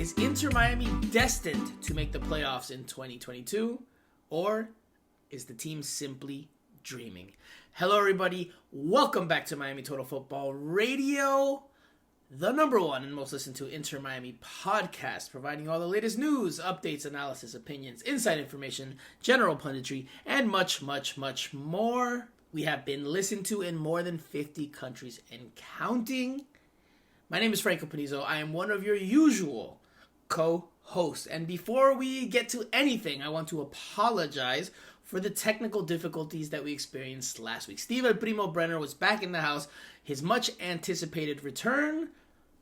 Is Inter Miami destined to make the playoffs in 2022? Or is the team simply dreaming? Hello, everybody. Welcome back to Miami Total Football Radio, the number one and most listened to Inter Miami podcast, providing all the latest news, updates, analysis, opinions, inside information, general punditry, and much, much, much more. We have been listened to in more than 50 countries and counting. My name is Franco Panizo. I am one of your usual co-hosts. And before we get to anything, I want to apologize for the technical difficulties that we experienced last week. Steve El Primo Brenner was back in the house, his much anticipated return,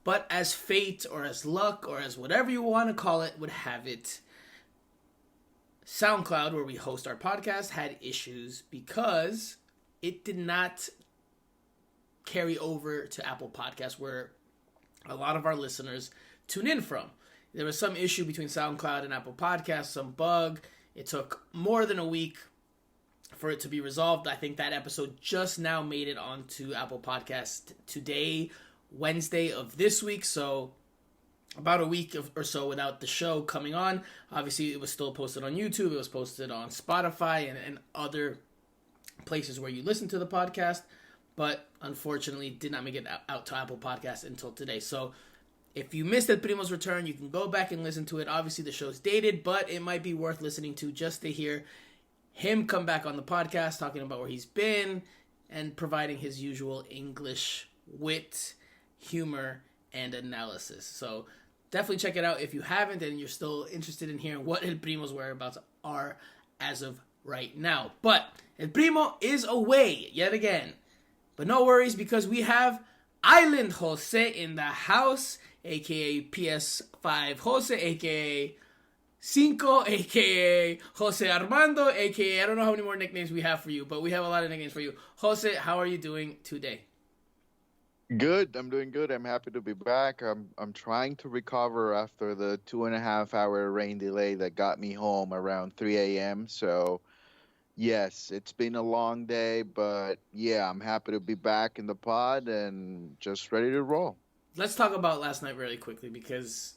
but as fate or as luck or as whatever you want to call it would have it, SoundCloud, where we host our podcast, had issues because it did not carry over to Apple Podcasts, where a lot of our listeners tune in from. There was some issue between SoundCloud and Apple Podcasts, some bug. It took more than a week for it to be resolved. I think that episode just now made it onto Apple Podcasts today, Wednesday of this week. So about a week or so without the show coming on. Obviously, it was still posted on YouTube. It was posted on Spotify and other places where you listen to the podcast. But unfortunately, did not make it out to Apple Podcasts until today. So if you missed El Primo's return, you can go back and listen to it. Obviously, the show's dated, but it might be worth listening to just to hear him come back on the podcast, talking about where he's been and providing his usual English wit, humor, and analysis. So definitely check it out if you haven't and you're still interested in hearing what El Primo's whereabouts are as of right now. But El Primo is away yet again. But no worries, because we have Island Jose in the house, a.k.a. PS5 Jose, a.k.a. Cinco, a.k.a. Jose Armando, a.k.a. I don't know how many more nicknames we have for you, but we have a lot of nicknames for you. Jose, how are you doing today? Good. I'm doing good. I'm happy to be back. I'm trying to recover after the 2.5-hour rain delay that got me home around 3 a.m., so yes, it's been a long day, but yeah, I'm happy to be back in the pod and just ready to roll. Let's talk about last night really quickly, because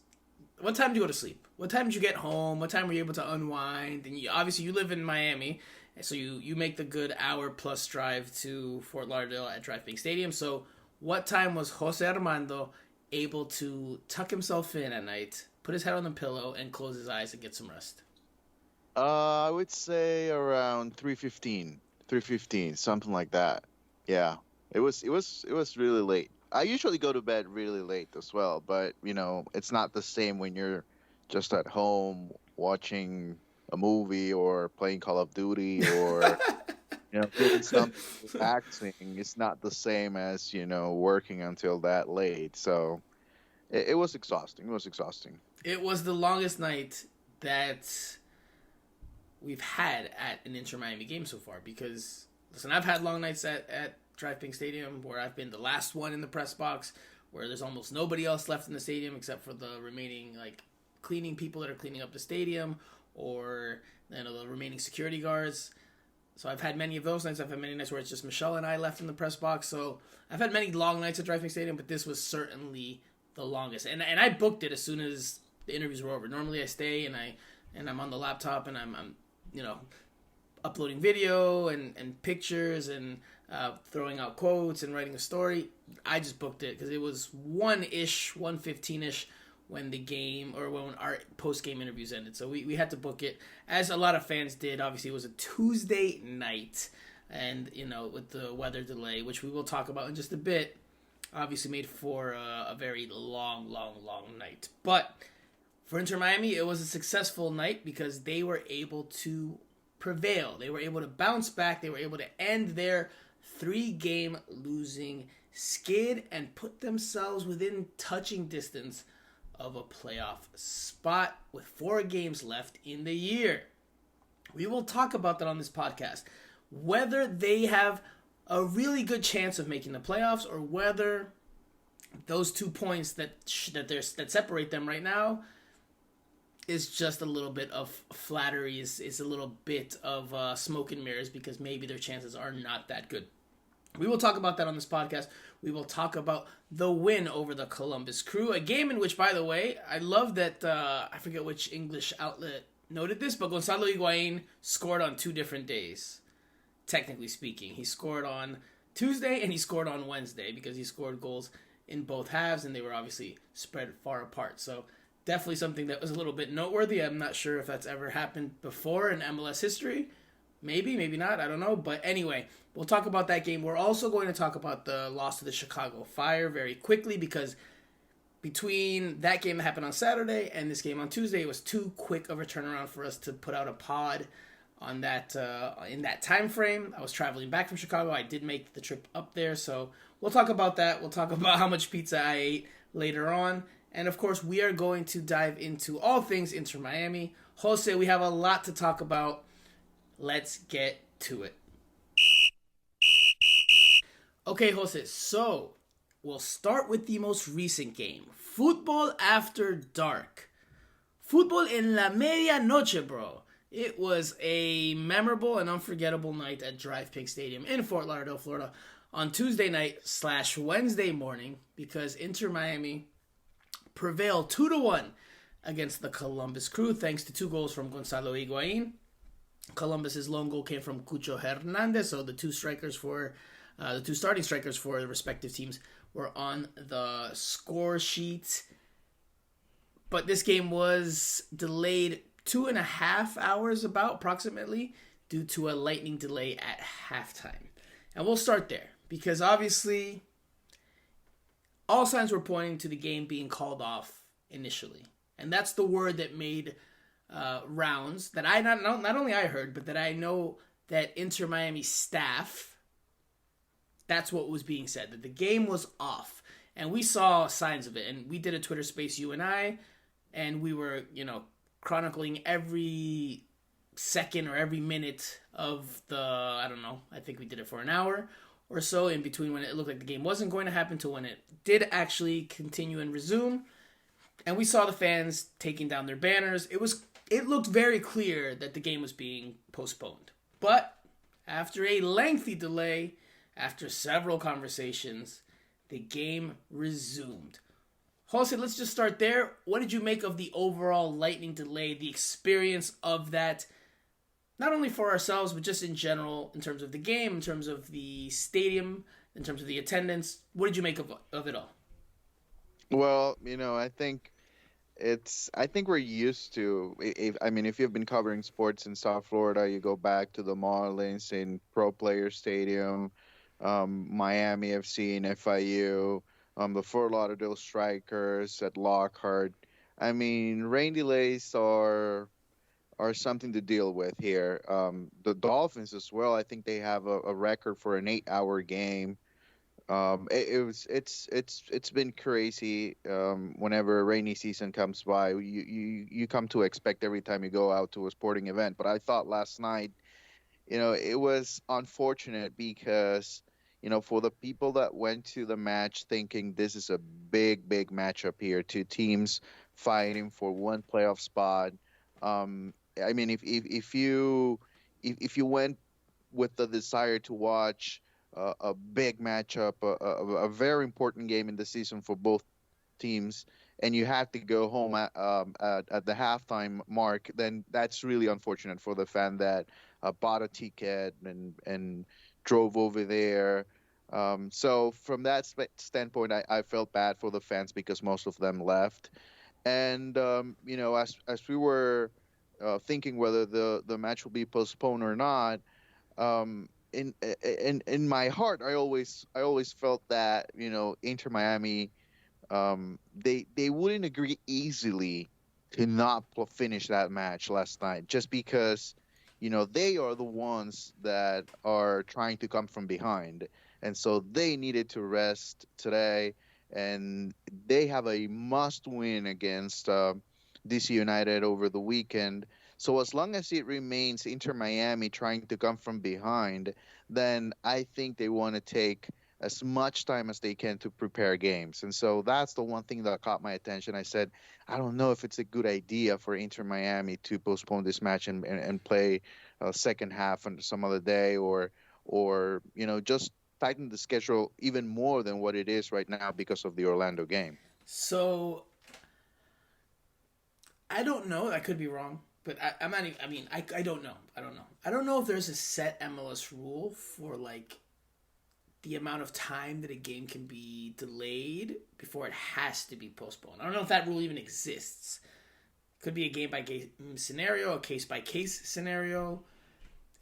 what time did you go to sleep? What time did you get home? What time were you able to unwind? And obviously you live in Miami, so you make the good hour-plus drive to Fort Lauderdale at Drive-Bank Stadium. So what time was Jose Armando able to tuck himself in at night, put his head on the pillow, and close his eyes and get some rest? I would say around 3:15, something like that. Yeah, it was really late. I usually go to bed really late as well, but it's not the same when you're just at home watching a movie or playing Call of Duty or doing something relaxing. It's not the same as working until that late. So it was exhausting. It was exhausting. It was the longest night that we've had at an Inter Miami game so far, because listen, I've had long nights at Drive-Bank Stadium where I've been the last one in the press box, where there's almost nobody else left in the stadium except for the remaining cleaning people that are cleaning up the stadium, or the remaining security guards. So I've had many of those nights. I've had many nights where it's just Michelle and I left in the press box. So I've had many long nights at Drive-Bank Stadium, but this was certainly the longest. And I booked it as soon as the interviews were over. Normally I stay and I'm on the laptop and I'm uploading video and pictures and throwing out quotes and writing a story. I just booked it because it was 1:15-ish when the game, or when our post-game interviews ended. So we had to book it, as a lot of fans did. Obviously, it was a Tuesday night, and with the weather delay, which we will talk about in just a bit, obviously made for a very long night. But for Inter Miami, it was a successful night because they were able to prevail. They were able to bounce back. They were able to end their 3-game losing skid and put themselves within touching distance of a playoff spot with 4 games left in the year. We will talk about that on this podcast. Whether they have a really good chance of making the playoffs, or whether those 2 points that separate them right now is just a little bit of flattery, is a little bit of smoke and mirrors, because maybe their chances are not that good. We will talk about that on this podcast. We will talk about the win over the Columbus Crew, a game in which, by the way, I love that I forget which English outlet noted this, but Gonzalo Higuain scored on 2 different days. Technically speaking, he scored on Tuesday and he scored on Wednesday because he scored goals in both halves and they were obviously spread far apart. So definitely something that was a little bit noteworthy. I'm not sure if that's ever happened before in MLS history. Maybe, maybe not. I don't know. But anyway, we'll talk about that game. We're also going to talk about the loss to the Chicago Fire very quickly because between that game that happened on Saturday and this game on Tuesday, it was too quick of a turnaround for us to put out a pod on that in that time frame. I was traveling back from Chicago. I did make the trip up there, so we'll talk about that. We'll talk about how much pizza I ate later on. And of course, we are going to dive into all things Inter Miami. Jose, we have a lot to talk about. Let's get to it. Okay, Jose, so we'll start with the most recent game. Futbol after dark. Futbol en la medianoche, bro. It was a memorable and unforgettable night at Drive Pink Stadium in Fort Lauderdale, Florida on Tuesday night / Wednesday morning because Inter Miami prevailed 2-1 against the Columbus Crew thanks to 2 goals from Gonzalo Higuain. Columbus's lone goal came from Cucho Hernandez, so the two starting strikers for the respective teams were on the score sheet. But this game was delayed 2.5 hours approximately due to a lightning delay at halftime. And we'll start there because obviously all signs were pointing to the game being called off initially. And that's the word that made rounds that I not only I heard, but that I know that Inter Miami staff, that's what was being said, that the game was off. And we saw signs of it. And we did a Twitter space, you and I, and we were, chronicling every second or every minute of I think we did it for an hour or so in between when it looked like the game wasn't going to happen to when it did actually continue and resume. And we saw the fans taking down their banners. It looked very clear that the game was being postponed. But after a lengthy delay, after several conversations, the game resumed. Jose, let's just start there. What did you make of the overall lightning delay, the experience of that, not only for ourselves, but just in general, in terms of the game, in terms of the stadium, in terms of the attendance? What did you make of it all? Well, I think we're used to. If you've been covering sports in South Florida, you go back to the Marlins in Pro Player Stadium, Miami FC and FIU, the Fort Lauderdale Strikers at Lockhart. Rain delays are something to deal with here. The Dolphins as well. I think they have a record for an 8-hour game. It's been crazy. Whenever a rainy season comes by, you come to expect every time you go out to a sporting event. But I thought last night, it was unfortunate because, for the people that went to the match thinking this is a big matchup here, 2 teams fighting for one playoff spot. If you went with the desire to watch a big matchup, a very important game in the season for both teams, and you have to go home at the halftime mark, then that's really unfortunate for the fan that bought a ticket and drove over there. So from that standpoint, I felt bad for the fans because most of them left. And as we were thinking whether the match will be postponed or not, in my heart, I always felt that Inter Miami, they wouldn't agree easily to not finish that match last night just because they are the ones that are trying to come from behind, and so they needed to rest today, and they have a must win against DC United over the weekend. So as long as it remains Inter Miami trying to come from behind, then I think they want to take as much time as they can to prepare games. And so that's the one thing that caught my attention. I said, I don't know if it's a good idea for Inter Miami to postpone this match and play a second half on some other day, or just tightened the schedule even more than what it is right now because of the Orlando game. So I don't know. I could be wrong, but I'm not. Even, I mean, I don't know. I don't know. I don't know if there's a set MLS rule for like the amount of time that a game can be delayed before it has to be postponed. I don't know if that rule even exists. Could be a game by game scenario, a case by case scenario.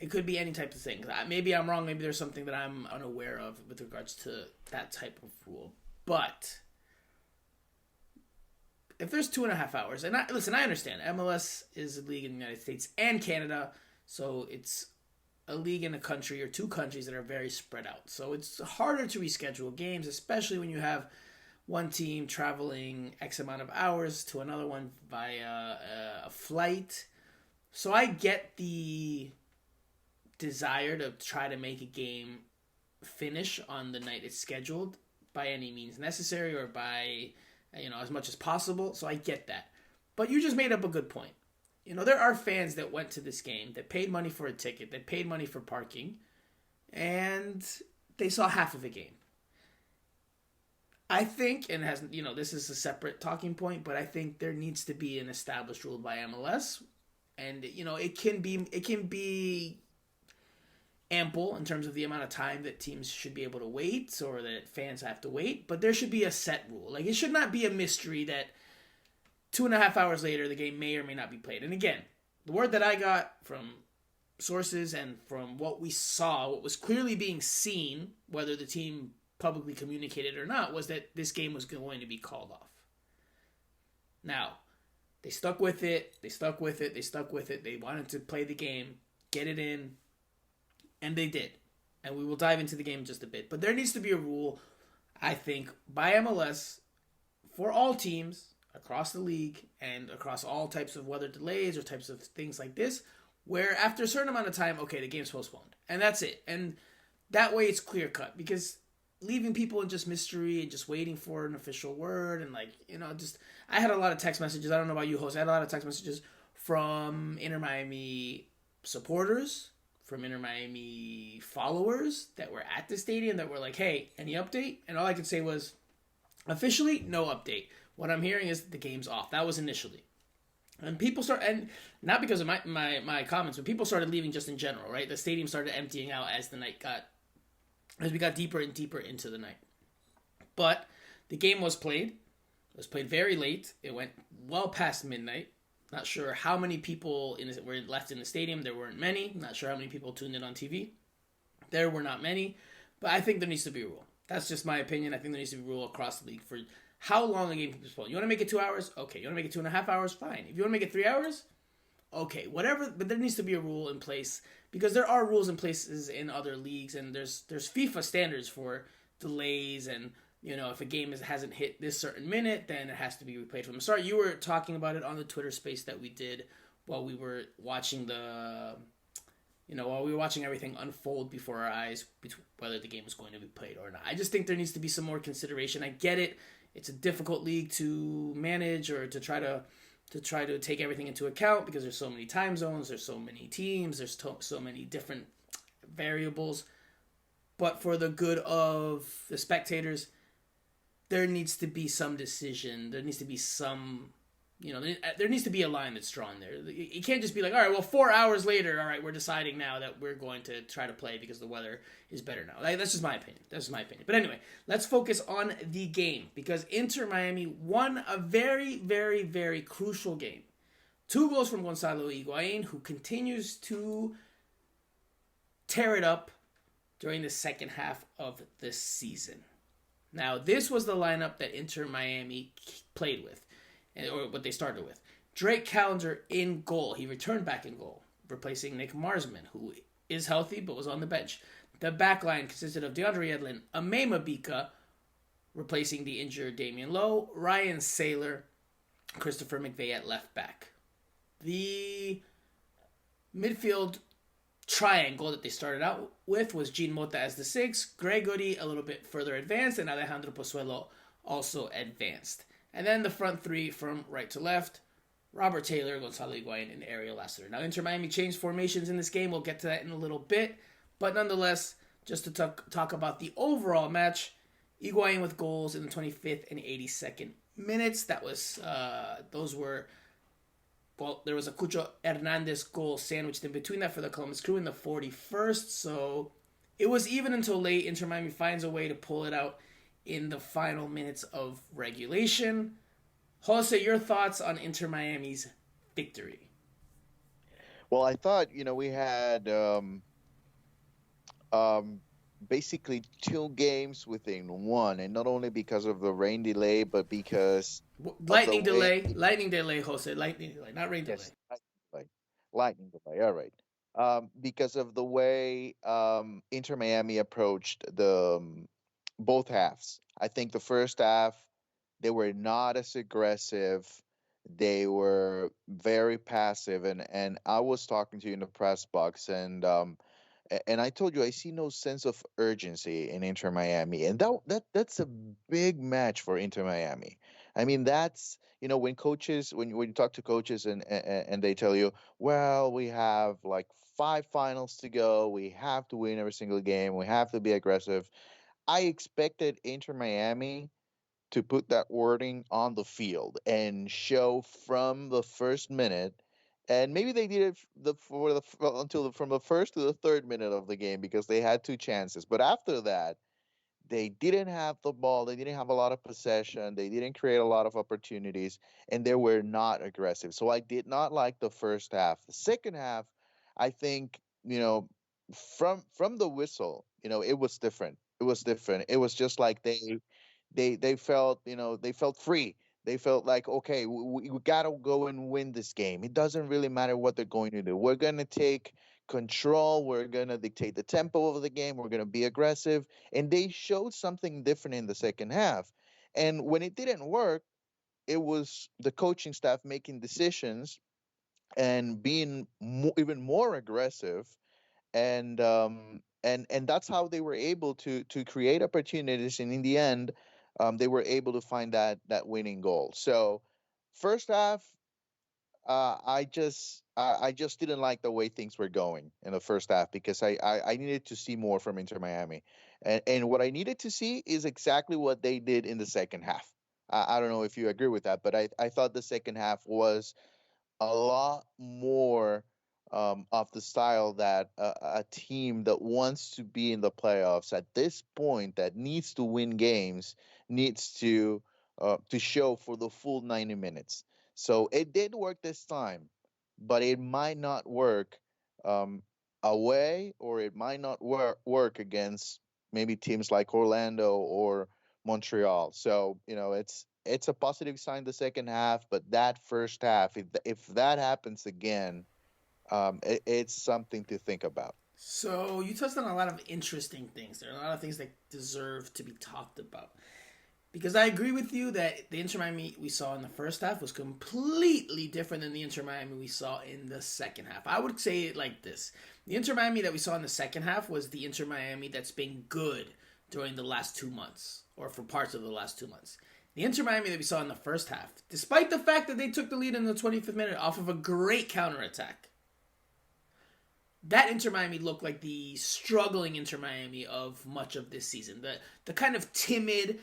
It could be any type of thing. Maybe I'm wrong. Maybe there's something that I'm unaware of with regards to that type of rule. But if there's 2.5 hours, and I understand MLS is a league in the United States and Canada, so it's a league in a country or two countries that are very spread out. So it's harder to reschedule games, especially when you have one team traveling X amount of hours to another one via a flight. So I get the desire to try to make a game finish on the night it's scheduled by any means necessary or by as much as possible. So I get that. But you just made up a good point. There are fans that went to this game, that paid money for a ticket, that paid money for parking, and they saw half of the game. I think, and this is a separate talking point, but I think there needs to be an established rule by MLS, and it can be ample in terms of the amount of time that teams should be able to wait or that fans have to wait, but there should be a set rule. Like, it should not be a mystery that 2.5 hours later the game may or may not be played. And again, the word that I got from sources and from what we saw, what was clearly being seen, whether the team publicly communicated or not, was that this game was going to be called off. Now, they stuck with it. They wanted to play the game, get it in, and they did. And we will dive into the game in just a bit. But there needs to be a rule, I think, by MLS for all teams across the league and across all types of weather delays or types of things like this, where after a certain amount of time, okay, the game's postponed. And that's it. And that way it's clear cut, because leaving people in just mystery and just waiting for an official word and I had a lot of text messages. I don't know about you, host. I had a lot of text messages from Inter Miami supporters, from Inter Miami followers that were at the stadium that were like, hey, any update? And all I could say was, officially, no update. What I'm hearing is the game's off. That was initially. And people and not because of my comments, but people started leaving just in general, right? The stadium started emptying out as we got deeper and deeper into the night. But the game was played. It was played very late. It went well past midnight. Not sure how many people were left in the stadium. There weren't many. Not sure how many people tuned in on TV. There were not many. But I think there needs to be a rule. That's just my opinion. I think there needs to be a rule across the league for how long a game can be postponed. You want to make it 2 hours? Okay. You want to make it 2.5 hours? Fine. If you want to make it 3 hours? Okay. Whatever. But there needs to be a rule in place, because there are rules in places in other leagues, and there's FIFA standards for delays, and if a game hasn't hit this certain minute, then it has to be replayed from the start. You were talking about it on the Twitter space that we did while we were watching everything unfold before our eyes, whether the game was going to be played or not. I just think there needs to be some more consideration. I get it. It's a difficult league to manage, or to try to take everything into account, because there's so many time zones, there's so many teams, there's so many different variables. But for the good of the spectators, there needs to be some decision. There needs to be some, there needs to be a line that's drawn there. You can't just be like, all right, well, 4 hours later, all right, we're deciding now that we're going to try to play because the weather is better now. That's just my opinion. But anyway, let's focus on the game, because Inter Miami won a very, very, very crucial game. 2 goals from Gonzalo Higuain, who continues to tear it up during the second half of the season. Now, this was the lineup that Inter Miami played with, or what they started with. Drake Callender in goal. He returned back in goal, replacing Nick Marsman, who is healthy but was on the bench. The back line consisted of DeAndre Yedlin, Ame Mabika, replacing the injured Damian Lowe, Ryan Saylor, Christopher Mcveigh at left back. The midfield triangle that they started out with was Jean Mota as the 6, Gregory a little bit further advanced, and Alejandro Pozuelo also advanced. And then the front 3 from right to left, Robert Taylor, Gonzalo Higuain, and Ariel Lasseter. Now, Inter Miami changed formations in this game. We'll get to that in a little bit. But nonetheless, just to talk about the overall match. Higuain with goals in the 25th and 82nd minutes. That was those were well. There was a Cucho Hernandez goal sandwiched in between that for the Columbus Crew in the 41st. So it was even until late. Inter Miami finds a way to pull it out in the final minutes of regulation. Jose, your thoughts on Inter Miami's victory? Well, I thought, we had um, basically two games within one, and not only because of the rain delay, but because of the way. Lightning delay, Jose, lightning delay, not rain delay. Yes, lightning delay. Lightning delay. All right. Because of the way Inter Miami approached the both halves. I think the first half they were not as aggressive. They were very passive, and I was talking to you in the press box, and I told you I see no sense of urgency in Inter Miami, and that's a big match for Inter Miami. I mean, that's when coaches when you talk to coaches and they tell you, well, we have like five finals to go, we have to win every single game, we have to be aggressive. I expected Inter Miami to put that wording on the field and show from the first minute. And maybe they did it until from the first to the third minute of the game because they had two chances. But after that, they didn't have the ball. They didn't have a lot of possession. They didn't create a lot of opportunities, and they were not aggressive. So I did not like the first half. The second half, I think, from the whistle, it was different. It was different. It was just like they felt they felt free. They felt like, okay, we gotta go and win this game. It doesn't really matter what they're going to do. We're gonna take control. We're gonna dictate the tempo of the game. We're gonna be aggressive. And they showed something different in the second half. And when it didn't work, it was the coaching staff making decisions and being even more aggressive, and that's how they were able to create opportunities, and in the end, they were able to find that winning goal. So first half, I just didn't like the way things were going in the first half because I needed to see more from Inter Miami, and what I needed to see is exactly what they did in the second half. I don't know if you agree with that, but I thought the second half was a lot more of the style that a team that wants to be in the playoffs at this point, that needs to win games, needs to show for the full 90 minutes. So it did work this time, but it might not work um, away, or it might not work against maybe teams like Orlando or Montreal. So it's a positive sign the second half, but that first half, if that happens again, it's something to think about. So you touched on a lot of interesting things. There are a lot of things that deserve to be talked about. Because I agree with you that the Inter Miami we saw in the first half was completely different than the Inter Miami we saw in the second half. I would say it like this. The Inter Miami that we saw in the second half was the Inter Miami that's been good during the last 2 months, or for parts of the last 2 months. The Inter Miami that we saw in the first half, despite the fact that they took the lead in the 25th minute off of a great counterattack, that Inter Miami looked like the struggling Inter Miami of much of this season. The kind of timid,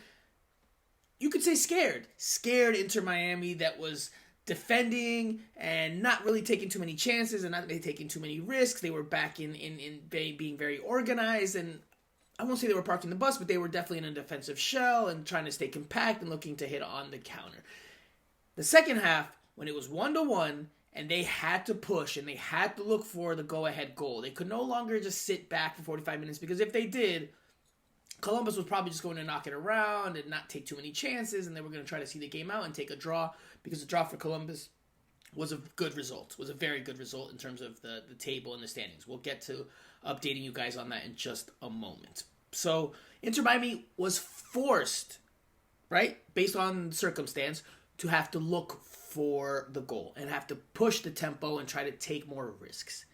you could say scared Inter Miami that was defending and not really taking too many chances and not really taking too many risks. They were back in being very organized, and I won't say they were parking the bus, but they were definitely in a defensive shell and trying to stay compact and looking to hit on the counter. The second half, when it was 1-1 and they had to push and they had to look for the go-ahead goal, they could no longer just sit back for 45 minutes, because if they did, Columbus was probably just going to knock it around and not take too many chances, and they were going to try to see the game out and take a draw, because a draw for Columbus was a good result, was a very good result in terms of the table and the standings. We'll get to updating you guys on that in just a moment. So Inter Miami was forced, right, based on circumstance, to have to look for the goal and have to push the tempo and try to take more risks.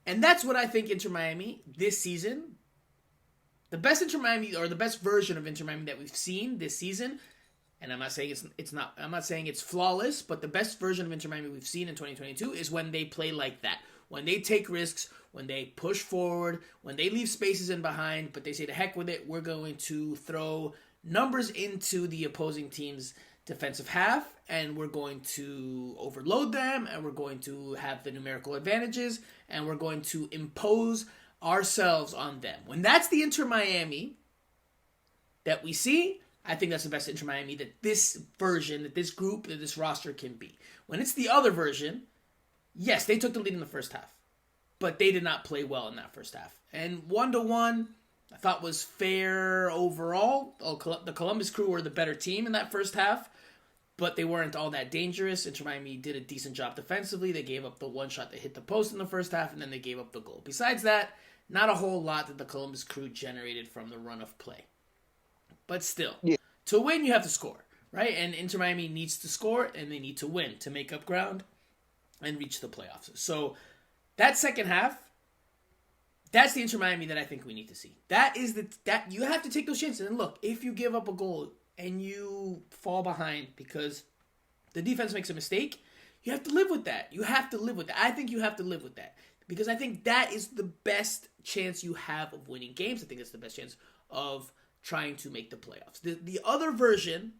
And that's what I think Inter Miami this season, the best Inter Miami, or the best version of Inter Miami that we've seen this season, and I'm not saying I'm not saying it's flawless, but the best version of Inter Miami we've seen in 2022 is when they play like that, when they take risks, when they push forward, when they leave spaces in behind, but they say, to heck with it, we're going to throw numbers into the opposing team's defensive half, and we're going to overload them, and we're going to have the numerical advantages, and we're going to impose ourselves on them. When that's the Inter Miami that we see, I think that's the best Inter Miami that this version, that this group, that this roster can be. When it's the other version, yes, they took the lead in the first half, but they did not play well in that first half. And 1-1, I thought was fair overall. The Columbus Crew were the better team in that first half, but they weren't all that dangerous. Inter Miami did a decent job defensively. They gave up the one shot that hit the post in the first half, and then they gave up the goal. Besides that, not a whole lot that the Columbus Crew generated from the run of play. But still, to win, you have to score, right? And Inter Miami needs to score, and they need to win to make up ground and reach the playoffs. So that second half, that's the Inter Miami that I think we need to see. That you have to take those chances. And look, if you give up a goal and you fall behind because the defense makes a mistake, you have to live with that. You have to live with that. I think you have to live with that. Because I think that is the best chance you have of winning games. I think it's the best chance of trying to make the playoffs. The other version,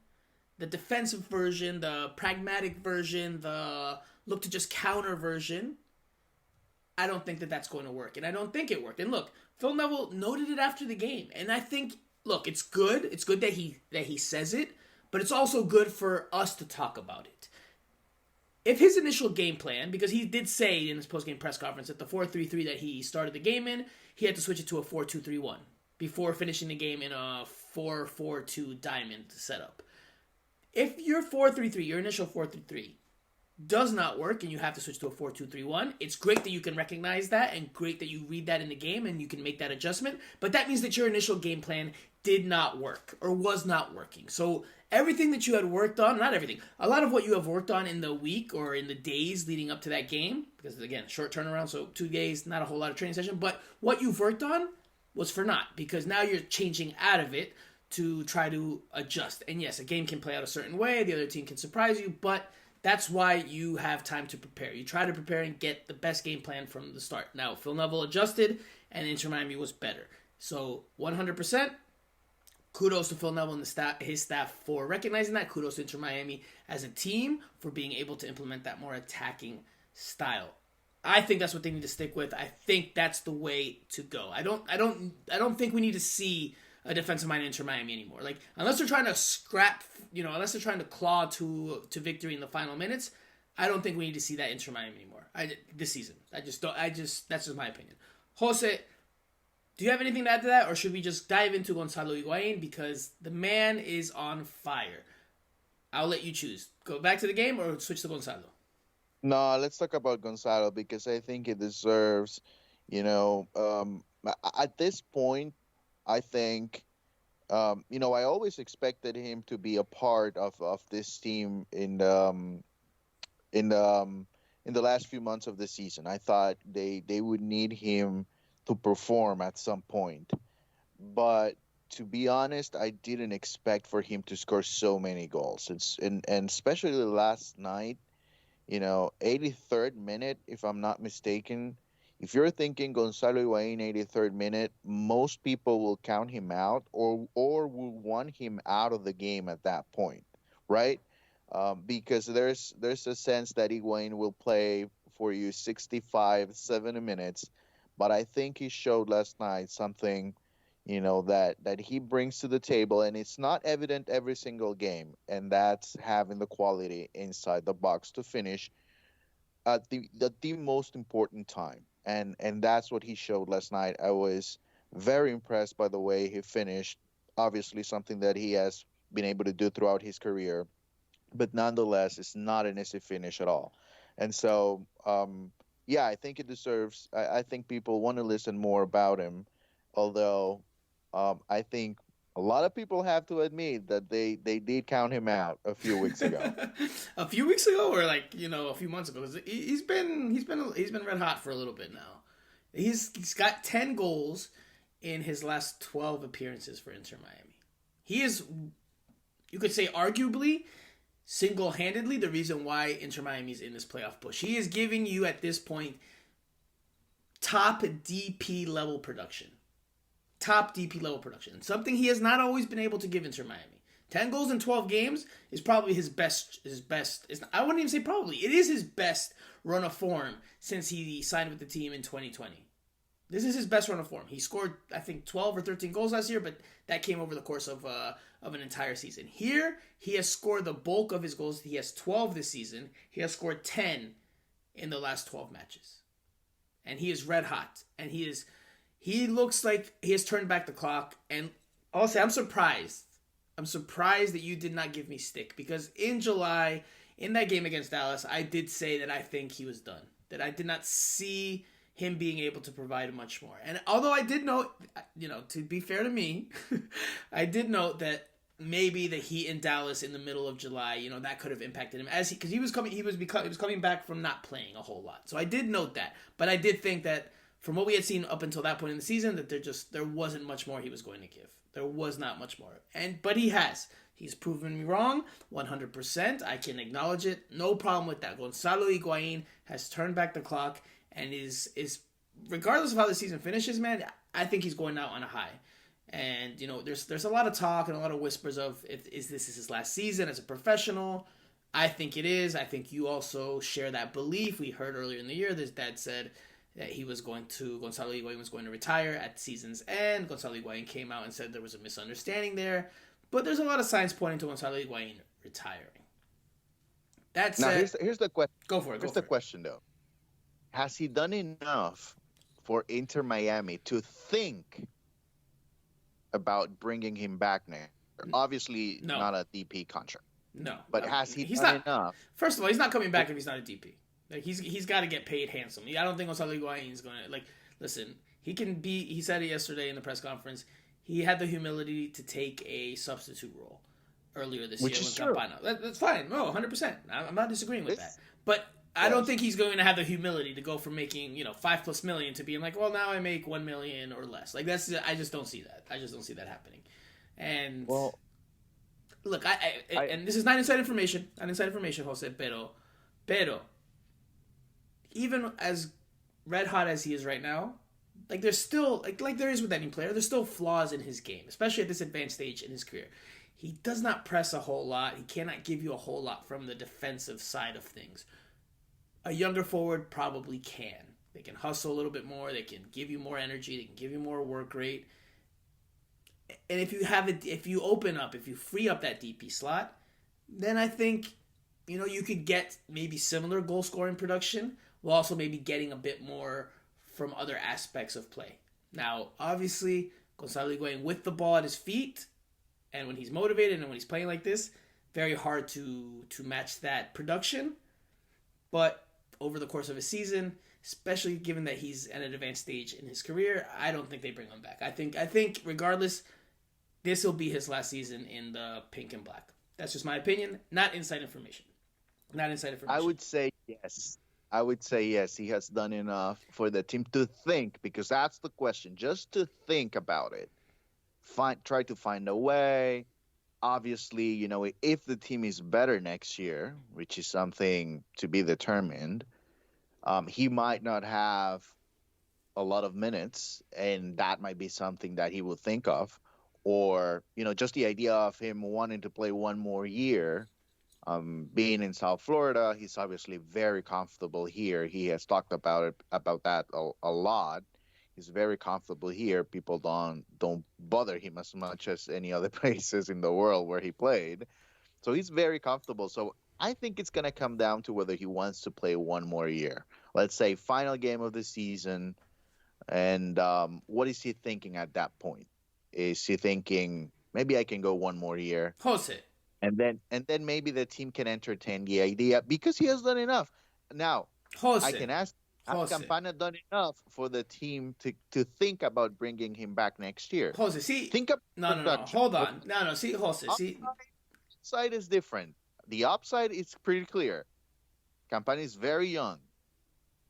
the defensive version, the pragmatic version, the look to just counter version, I don't think that that's going to work. And I don't think it worked. And look, Phil Neville noted it after the game. And I think, look, it's good. It's good that he says it, but it's also good for us to talk about it. If his initial game plan, because he did say in his post-game press conference that the 4-3-3 that he started the game in, he had to switch it to a 4-2-3-1 before finishing the game in a 4-4-2 diamond setup. If your 4-3-3, your initial 4-3-3, does not work and you have to switch to a 4-2-3-1, it's great that you can recognize that and great that you read that in the game and you can make that adjustment, but that means that your initial game plan did not work or was not working. So everything that you had worked on, not everything, a lot of what you have worked on in the week or in the days leading up to that game, because again, short turnaround, so 2 days, not a whole lot of training session, but what you've worked on was for naught, because now you're changing out of it to try to adjust. And yes, a game can play out a certain way, the other team can surprise you, but that's why you have time to prepare. You try to prepare and get the best game plan from the start. Now, Phil Neville adjusted, and Inter Miami was better. So, 100%, kudos to Phil Neville and his staff for recognizing that. Kudos to Inter Miami as a team for being able to implement that more attacking style. I think that's what they need to stick with. I think that's the way to go. I don't think we need to see a defensive-minded Inter Miami anymore. Like, unless they're trying to scrap, unless they're trying to claw to victory in the final minutes, I don't think we need to see that Inter Miami anymore. This season. That's just my opinion. Jose, do you have anything to add to that, or should we just dive into Gonzalo Higuain, because the man is on fire? I'll let you choose. Go back to the game or switch to Gonzalo? No, let's talk about Gonzalo because I think he deserves, at this point, I think, I always expected him to be a part of this team in the last few months of the season. I thought they would need him to perform at some point. But to be honest, I didn't expect for him to score so many goals. And especially last night, 83rd minute, if I'm not mistaken. If you're thinking Gonzalo Higuain 83rd minute, most people will count him out or will want him out of the game at that point, right? Because there's a sense that Higuain will play for you 65, 70 minutes. But I think he showed last night something, that he brings to the table, and it's not evident every single game, and that's having the quality inside the box to finish at the most important time. And that's what he showed last night. I was very impressed by the way he finished. Obviously, something that he has been able to do throughout his career, but nonetheless, it's not an easy finish at all. And so, I think it deserves. I think people want to listen more about him, although I think a lot of people have to admit that they did count him out a few weeks ago. A few weeks ago, or a few months ago? He's been red hot for a little bit now. He's got 10 goals in his last 12 appearances for Inter Miami. He is, you could say, arguably, single-handedly the reason why Inter Miami is in this playoff push. He is giving you at this point top DP level production. Top DP level production. Something he has not always been able to give Inter Miami. 10 goals in 12 games is probably his best. I wouldn't even say probably. It is his best run of form since he signed with the team in 2020. This is his best run of form. He scored, I think, 12 or 13 goals last year, but that came over the course of an entire season. Here, he has scored the bulk of his goals. He has 12 this season. He has scored 10 in the last 12 matches. And he is red hot. And he looks like he has turned back the clock. And I'll say, I'm surprised. I'm surprised that you did not give me stick. Because in July, in that game against Dallas, I did say that I think he was done. That I did not see him being able to provide much more. And although I did note, to be fair to me, I did note that maybe the Heat in Dallas in the middle of July, that could have impacted him because he was coming back from not playing a whole lot. So I did note that, but I did think that from what we had seen up until that point in the season, that there wasn't much more he was going to give. There was not much more, but he's proven me wrong 100%. I can acknowledge it, no problem with that. Gonzalo Higuain has turned back the clock. And is regardless of how the season finishes, man, I think he's going out on a high. And there's a lot of talk and a lot of whispers of is this his last season as a professional? I think it is. I think you also share that belief. We heard earlier in the year his dad said that Gonzalo Higuain was going to retire at season's end. Gonzalo Higuain came out and said there was a misunderstanding there, but there's a lot of signs pointing to Gonzalo Higuain retiring. That said, here's the question. Go for it. Here's the question though. Has he done enough for Inter Miami to think about bringing him back now? Obviously, not a DP contract. No. But has he done enough? First of all, he's not coming back if he's not a DP. Like he's got to get paid handsomely. I don't think Gonzalo Higuain is going to listen. He said it yesterday in the press conference. He had the humility to take a substitute role earlier this year with Campana. That's fine. No, 100%. I'm not disagreeing with that. But I don't think he's going to have the humility to go from making, $5+ million to being like, well, now I make $1 million or less. I just don't see that. I just don't see that happening. And look, and this is not inside information, Jose, pero even as red hot as he is right now, there's still like there is with any player, there's still flaws in his game, especially at this advanced stage in his career. He does not press a whole lot. He cannot give you a whole lot from the defensive side of things. A younger forward probably can. They can hustle a little bit more. They can give you more energy. They can give you more work rate. And if you open up, if you free up that DP slot, then I think, you could get maybe similar goal scoring production while also maybe getting a bit more from other aspects of play. Now, obviously, Gonzalo Higuain with the ball at his feet, and when he's motivated and when he's playing like this, very hard to match that production. But over the course of a season, especially given that he's at an advanced stage in his career, I don't think they bring him back. I think regardless, this will be his last season in the pink and black. That's just my opinion, not inside information. I would say yes. He has done enough for the team to think, because that's the question. Just to think about it. Try to find a way. Obviously, if the team is better next year, which is something to be determined, he might not have a lot of minutes, and that might be something that he will think of. Or, just the idea of him wanting to play one more year, being in South Florida, he's obviously very comfortable here. He has talked about that a lot. He's very comfortable here. People don't bother him as much as any other places in the world where he played. So he's very comfortable. So I think it's going to come down to whether he wants to play one more year. Let's say final game of the season. And what is he thinking at that point? Is he thinking, maybe I can go one more year? Jose. And then maybe the team can entertain the idea because he has done enough. Now, Jose. I can ask, has Campana done enough for the team to think about bringing him back next year? Jose, see. Think of No. Hold on. No. See, Jose. See. Upside is different. The upside is pretty clear. Campana is very young,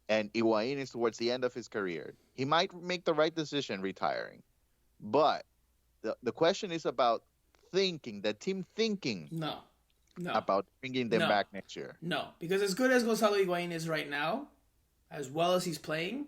and Higuain is towards the end of his career. He might make the right decision retiring, but the question is about thinking, the team thinking. No. About bringing them back next year. No, because as good as Gonzalo Higuain is right now, as well as he's playing,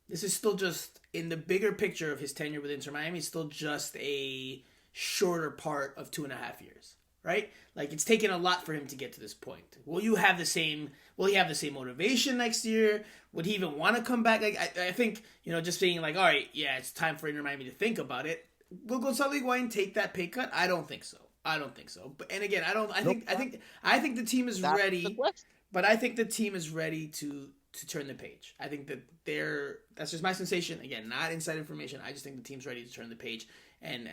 This is still just in the bigger picture of his tenure with Inter Miami. Still just a shorter part of 2.5 years, right? Like it's taken a lot for him to get to this point. Will you have the same? Will he have the same motivation next year? Would he even want to come back? Like I think just being like, all right, yeah, it's time for Inter Miami to think about it. Will Gonzalo Higuain take that pay cut? I don't think so. I don't think so. But and again, I don't. I think the team is ready. But I think the team is ready to turn the page. I think that that's just my sensation. Again, not inside information. I just think the team's ready to turn the page and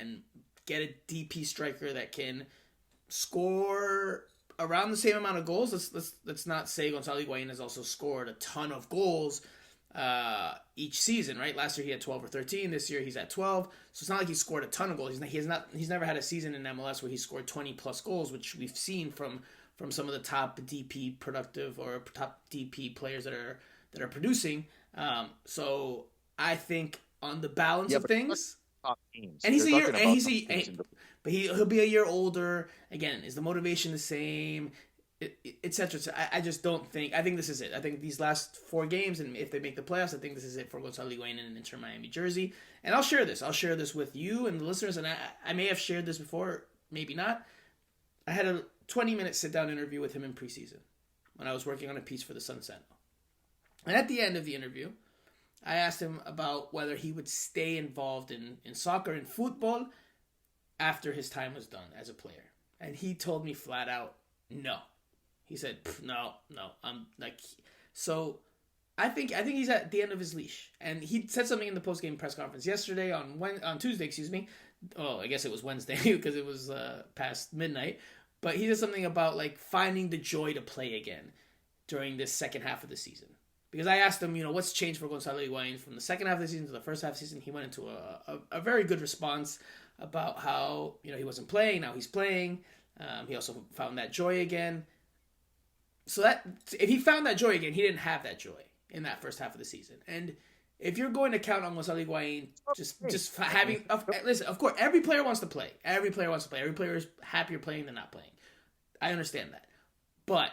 get a DP striker that can score around the same amount of goals. Let's not say Gonzalo Higuain has also scored a ton of goals each season, right? Last year he had 12 or 13. This year he's at 12. So it's not like he scored a ton of goals. He's never had a season in MLS where he scored 20 plus goals, which we've seen from some of the top DP productive or top DP players that are producing. So I think on the balance of things, and he's a year, but he'll be a year older. Again, is the motivation the same? Etc. I just don't think. I think this is it. I think these last 4 games, and if they make the playoffs, I think this is it for Gonzalo Higuain in an Inter Miami jersey. And I'll share this. I'll share this with you and the listeners. And I may have shared this before, maybe not. I had a 20-minute sit-down interview with him in preseason when I was working on a piece for the Sun Sentinel. And at the end of the interview, I asked him about whether he would stay involved in soccer and football after his time was done as a player. And he told me flat out, no. He said, no. I'm like, so I think he's at the end of his leash. And he said something in the post-game press conference yesterday on Tuesday, excuse me. Oh, I guess it was Wednesday because it was past midnight. But he said something about like finding the joy to play again during this second half of the season. Because I asked him, what's changed for Gonzalo Higuain from the second half of the season to the first half of the season. He went into a very good response about how, he wasn't playing, now he's playing. He also found that joy again. So that if he found that joy again, he didn't have that joy in that first half of the season. And if you're going to count on Gonzalo Higuain just having... Listen, of course, every player wants to play. Every player is happier playing than not playing. I understand that. But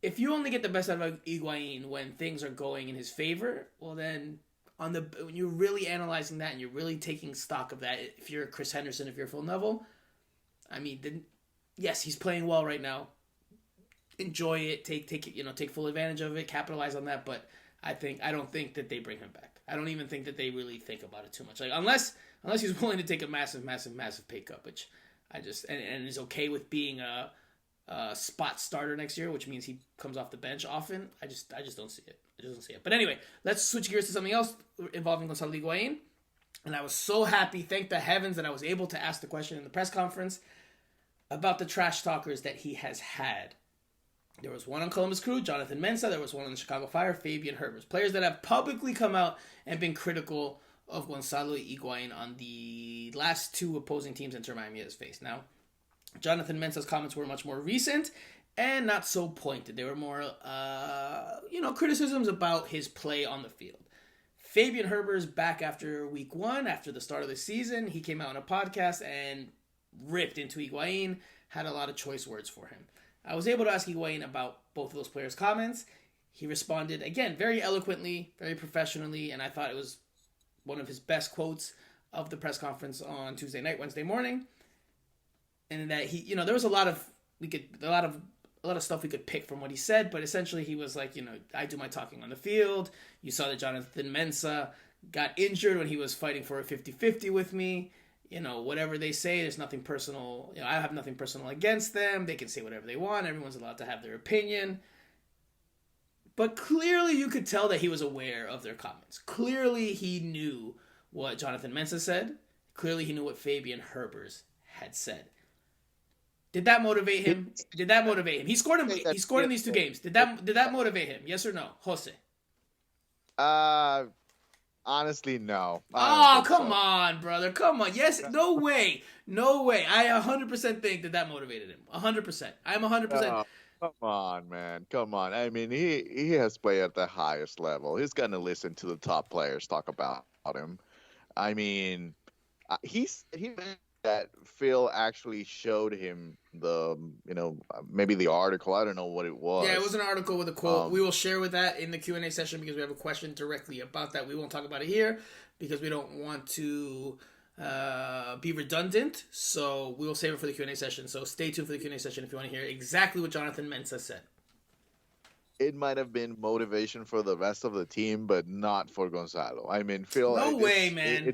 if you only get the best out of Higuain when things are going in his favor, well then, when you're really analyzing that and you're really taking stock of that, if you're Chris Henderson, if you're Phil Neville, I mean, then, yes, he's playing well right now. Enjoy it, take it, take full advantage of it, capitalize on that. But I don't think that they bring him back. I don't even think that they really think about it too much. Like unless he's willing to take a massive pay cut, which I just and is okay with being a spot starter next year, which means he comes off the bench often. I just don't see it. I just don't see it. But anyway, let's switch gears to something else involving Gonzalo Higuain. And I was so happy, thank the heavens, that I was able to ask the question in the press conference about the trash talkers that he has had. There was one on Columbus Crew, Jonathan Mensah. There was one on the Chicago Fire, Fabian Herbers. Players that have publicly come out and been critical of Gonzalo Higuain on the last 2 opposing teams Inter Miami has faced. Now, Jonathan Mensah's comments were much more recent and not so pointed. They were more, criticisms about his play on the field. Fabian Herbers back after week 1, after the start of the season. He came out on a podcast and ripped into Higuain, had a lot of choice words for him. I was able to ask Higuain about both of those players' comments. He responded, again, very eloquently, very professionally, and I thought it was one of his best quotes of the press conference on Tuesday night, Wednesday morning. And that he, there was a lot of stuff we could pick from what he said, but essentially he was like, I do my talking on the field. You saw that Jonathan Mensah got injured when he was fighting for a 50-50 with me. Whatever they say, there's nothing personal. I have nothing personal against them. They can say whatever they want. Everyone's allowed to have their opinion. But clearly you could tell that he was aware of their comments. Clearly he knew what Jonathan Mensah said. Clearly he knew what Fabian Herbers had said. Did that motivate him? He scored in these 2 games. Did that motivate him? Yes or no? Jose? Honestly, no. Oh, come on, brother. Come on. Yes. No way. I 100% think that motivated him. 100%. I'm 100%. Come on, man. Come on. I mean, he has played at the highest level. He's going to listen to the top players talk about him. I mean, he that Phil actually showed him maybe the article. I don't know what it Yeah, it was was. an article with a quote. We Um, will share with that in the Q&A session because we have a question directly about that. We won't talk about it here because we don't want to be redundant. So we will save it for the Q&A session. So stay tuned for the Q&A session if you want to hear exactly what Jonathan Mensah said. it might have been motivation for the rest of the team, but not for Gonzalo. I mean, Phil, No way, man.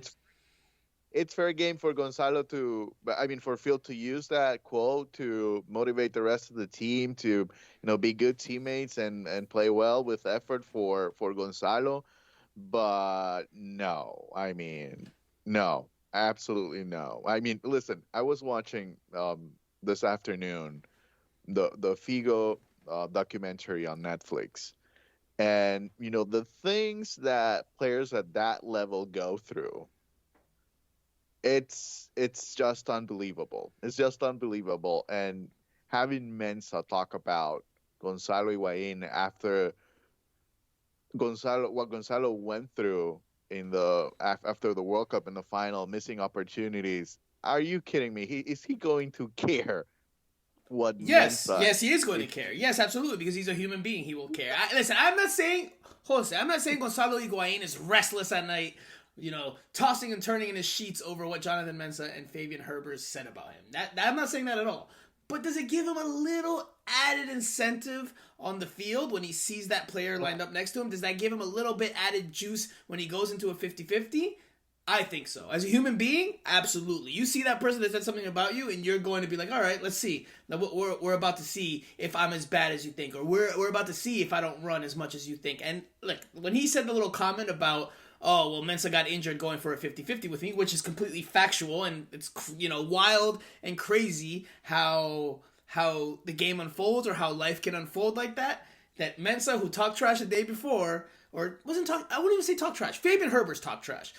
it's fair game for Gonzalo but I mean, for Phil to use that quote to motivate the rest of the team to, be good teammates and play well with effort for Gonzalo. But no, I mean, no, absolutely no. I mean, listen, I was watching this afternoon the Figo documentary on Netflix, and the things that players at that level go through, it's just unbelievable. It's just unbelievable. And having Mensa talk about Gonzalo Higuain after what Gonzalo went through after the World Cup in the final, missing opportunities. Are you kidding me? Is he going to care what Yes, Mensa yes, he is going to is? care. Yes, absolutely, because he's a human being. He will care. Listen, I'm not saying, Jose, I'm not saying Gonzalo Higuain is restless at night, tossing and turning in his sheets over what Jonathan Mensah and Fabian Herbers said about him. I'm not saying that at all. But does it give him a little added incentive on the field when he sees that player lined up next to him? Does that give him a little bit added juice when he goes into a 50-50? I think so. As a human being, absolutely. You see that person that said something about you, and you're going to be like, all right, let's see. Now, we're about to see if I'm as bad as you think, or we're about to see if I don't run as much as you think. And look, when he said the little comment about, oh, well, Mensah got injured going for a 50-50 with me, which is completely factual, and it's, wild and crazy how the game unfolds or how life can unfold like that. That Mensah, who talked trash the day before, or wasn't talk, I wouldn't even say talk trash. Fabian Herber's talked trash.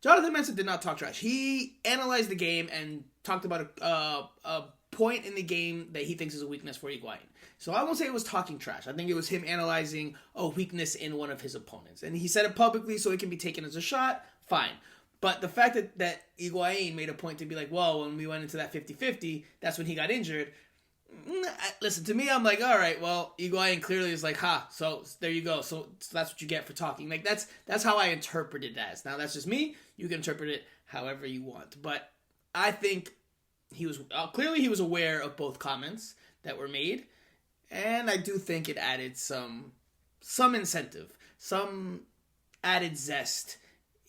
Jonathan Mensah did not talk trash. He analyzed the game and talked about a point in the game that he thinks is a weakness for Higuain. So I won't say it was talking trash. I think it was him analyzing a weakness in one of his opponents. And he said it publicly so it can be taken as a shot, fine. But the fact that Higuain made a point to be like, well, when we went into that 50-50, that's when he got injured. Listen, to me, I'm like, all right, well, Higuain clearly is like, so there you go. So that's what you get for talking. Like, that's how I interpreted it as. Now, that's just me. You can interpret it however you want. But I think he was aware of both comments that were made. And I do think it added some incentive, some added zest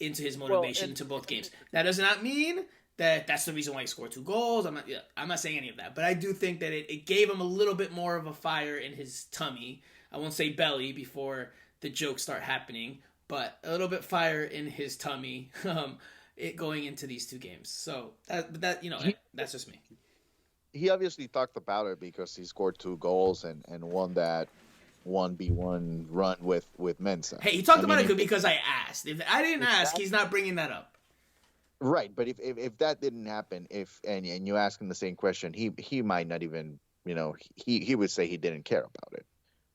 into his motivation to both games. That does not mean that's the reason why he scored 2 goals. I'm not saying any of that. But I do think that it gave him a little bit more of a fire in his tummy. I won't say belly before the jokes start happening, but a little bit fire in his tummy it going into these 2 games. So that's just me. He obviously talked about it because he scored 2 goals and won that 1v1 run with Mensa. Hey, he talked about it because I asked. If I didn't ask, he's not bringing that up. Right, but if that didn't happen, and you ask him the same question, he might not even, he would say he didn't care about it.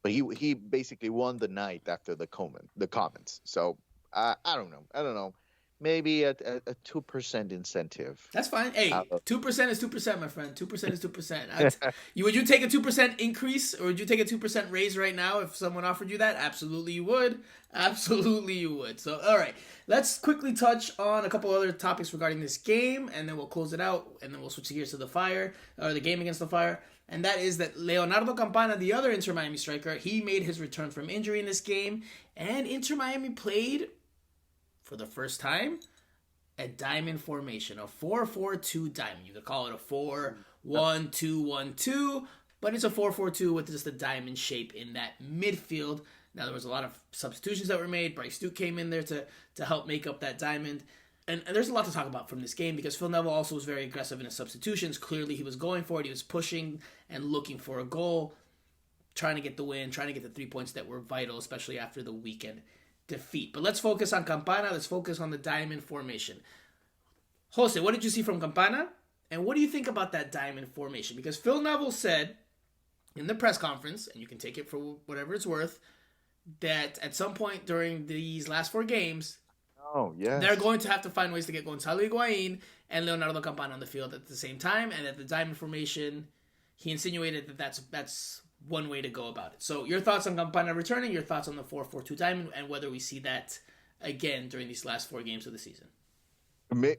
But he basically won the night after the comments. So I don't know. Maybe a 2% incentive. That's fine. Hey, 2% is 2%, my friend. 2% is 2%. Would you take a 2% increase, or would you take a 2% raise right now if someone offered you that? Absolutely, you would. Absolutely, you would. So, all right, let's quickly touch on a couple other topics regarding this game, and then we'll close it out, and then we'll switch gears to the game against the Fire. And that is that Leonardo Campana, the other Inter Miami striker, he made his return from injury in this game, and Inter Miami played, for the first time, a diamond formation, a 4-4-2 diamond. You could call it a 4-1-2-1-2, but it's a 4-4-2 with just a diamond shape in that midfield. Now, there was a lot of substitutions that were made. Bryce Duke came in there to help make up that diamond. And there's a lot to talk about from this game because Phil Neville also was very aggressive in his substitutions. Clearly, he was going for it. He was pushing and looking for a goal, trying to get the win, trying to get the 3 points that were vital, especially after the weekend defeat. But let's focus on Campana. Let's focus on the diamond formation. Jose, what did you see from Campana? And what do you think about that diamond formation? Because Phil Neville said in the press conference, and you can take it for whatever it's worth, that at some point during these last 4 games, Oh, They're yes. going to have to find ways to get Gonzalo Higuain and Leonardo Campana on the field at the same time, and at the diamond formation, he insinuated that that's one way to go about it. So your thoughts on Campana returning, your thoughts on the 4-4-2 diamond, and whether we see that again during these last 4 games of the season.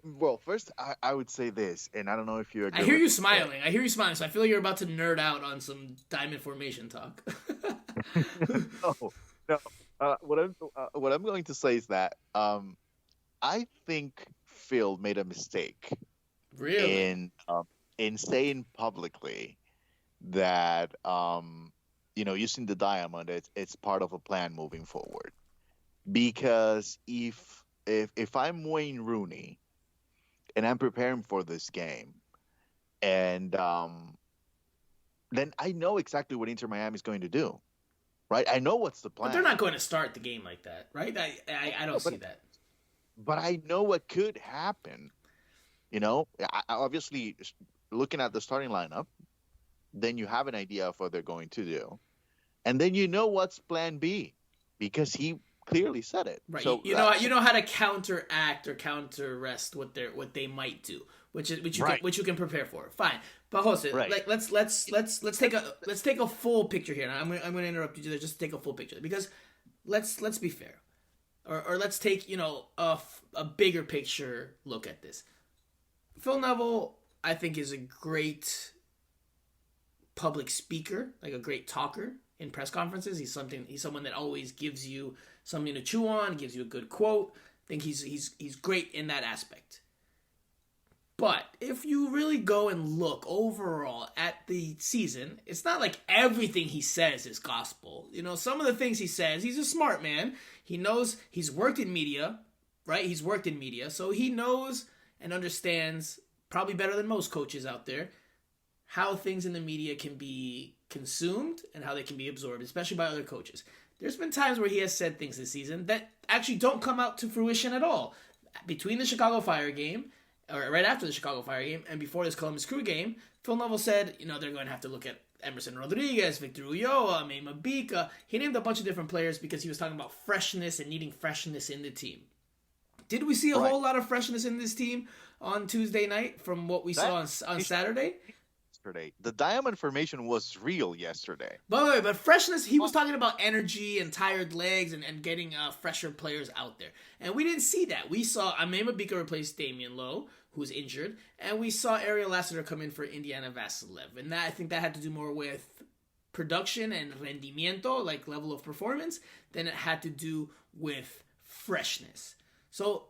Well, first, I would say this, and I don't know if you I agree hear with you it. smiling. I hear you smiling, so I feel like you're about to nerd out on some diamond formation talk. No, no. What I'm going to say is that I think Phil made a mistake Really? in saying publicly that using the diamond, it's part of a plan moving forward. Because if I'm Wayne Rooney and I'm preparing for this game, and then I know exactly what Inter Miami is going to do, right? I know what's the But they're plan. not going to start the game like that, right? I don't No, see that. but I know what could happen. Obviously, looking at the starting lineup, then you have an idea of what they're going to do, and then you know what's Plan B, because he clearly said it. Right. So You know how to counteract or counter rest what they might do, right, which you can prepare for. Fine. But Jose, right, like let's take a full picture here. Now, I'm gonna interrupt you there just to take a full picture because let's be fair. Or let's take, a bigger picture look at this. Phil Neville, I think, is a great public speaker, like a great talker in press conferences. He's someone that always gives you something to chew on, gives you a good quote. I think he's great in that aspect. But if you really go and look overall at the season, it's not like everything he says is gospel. Some of the things he says, he's a smart man. He knows he's worked in media, right? He's worked in media, so he knows and understands probably better than most coaches out there how things in the media can be consumed and how they can be absorbed, especially by other coaches. There's been times where he has said things this season that actually don't come out to fruition at all. Between the Chicago Fire game, or right after the Chicago Fire game, and before this Columbus Crew game, Phil Neville said, they're going to have to look at Emerson Rodriguez, Victor Ulloa, Mcveigh. He named a bunch of different players because he was talking about freshness and needing freshness in the team. Did we see a right. whole lot of freshness in this team on Tuesday night from what we That saw on Saturday? yesterday, the diamond formation was real yesterday. But freshness, he was talking about energy and tired legs and getting fresher players out there. And we didn't see that. We saw Amema Bika replace Damian Lowe, who's injured, and we saw Ariel Lasseter come in for Indiana Vassilev. And I think that had to do more with production and rendimiento, like level of performance, than it had to do with freshness. So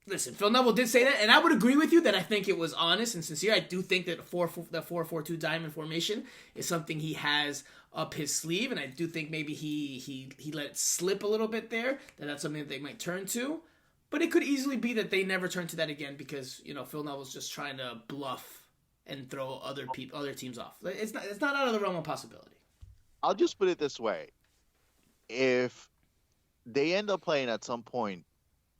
listen, Phil Neville did say that, and I would agree with you that I think it was honest and sincere. I do think that the 4-4-2 diamond formation is something he has up his sleeve, and I do think maybe he let it slip a little bit there, that's something that they might turn to. But it could easily be that they never turn to that again because, Phil Neville's just trying to bluff and throw other teams off. It's not out of the realm of possibility. I'll just put it this way: if they end up playing at some point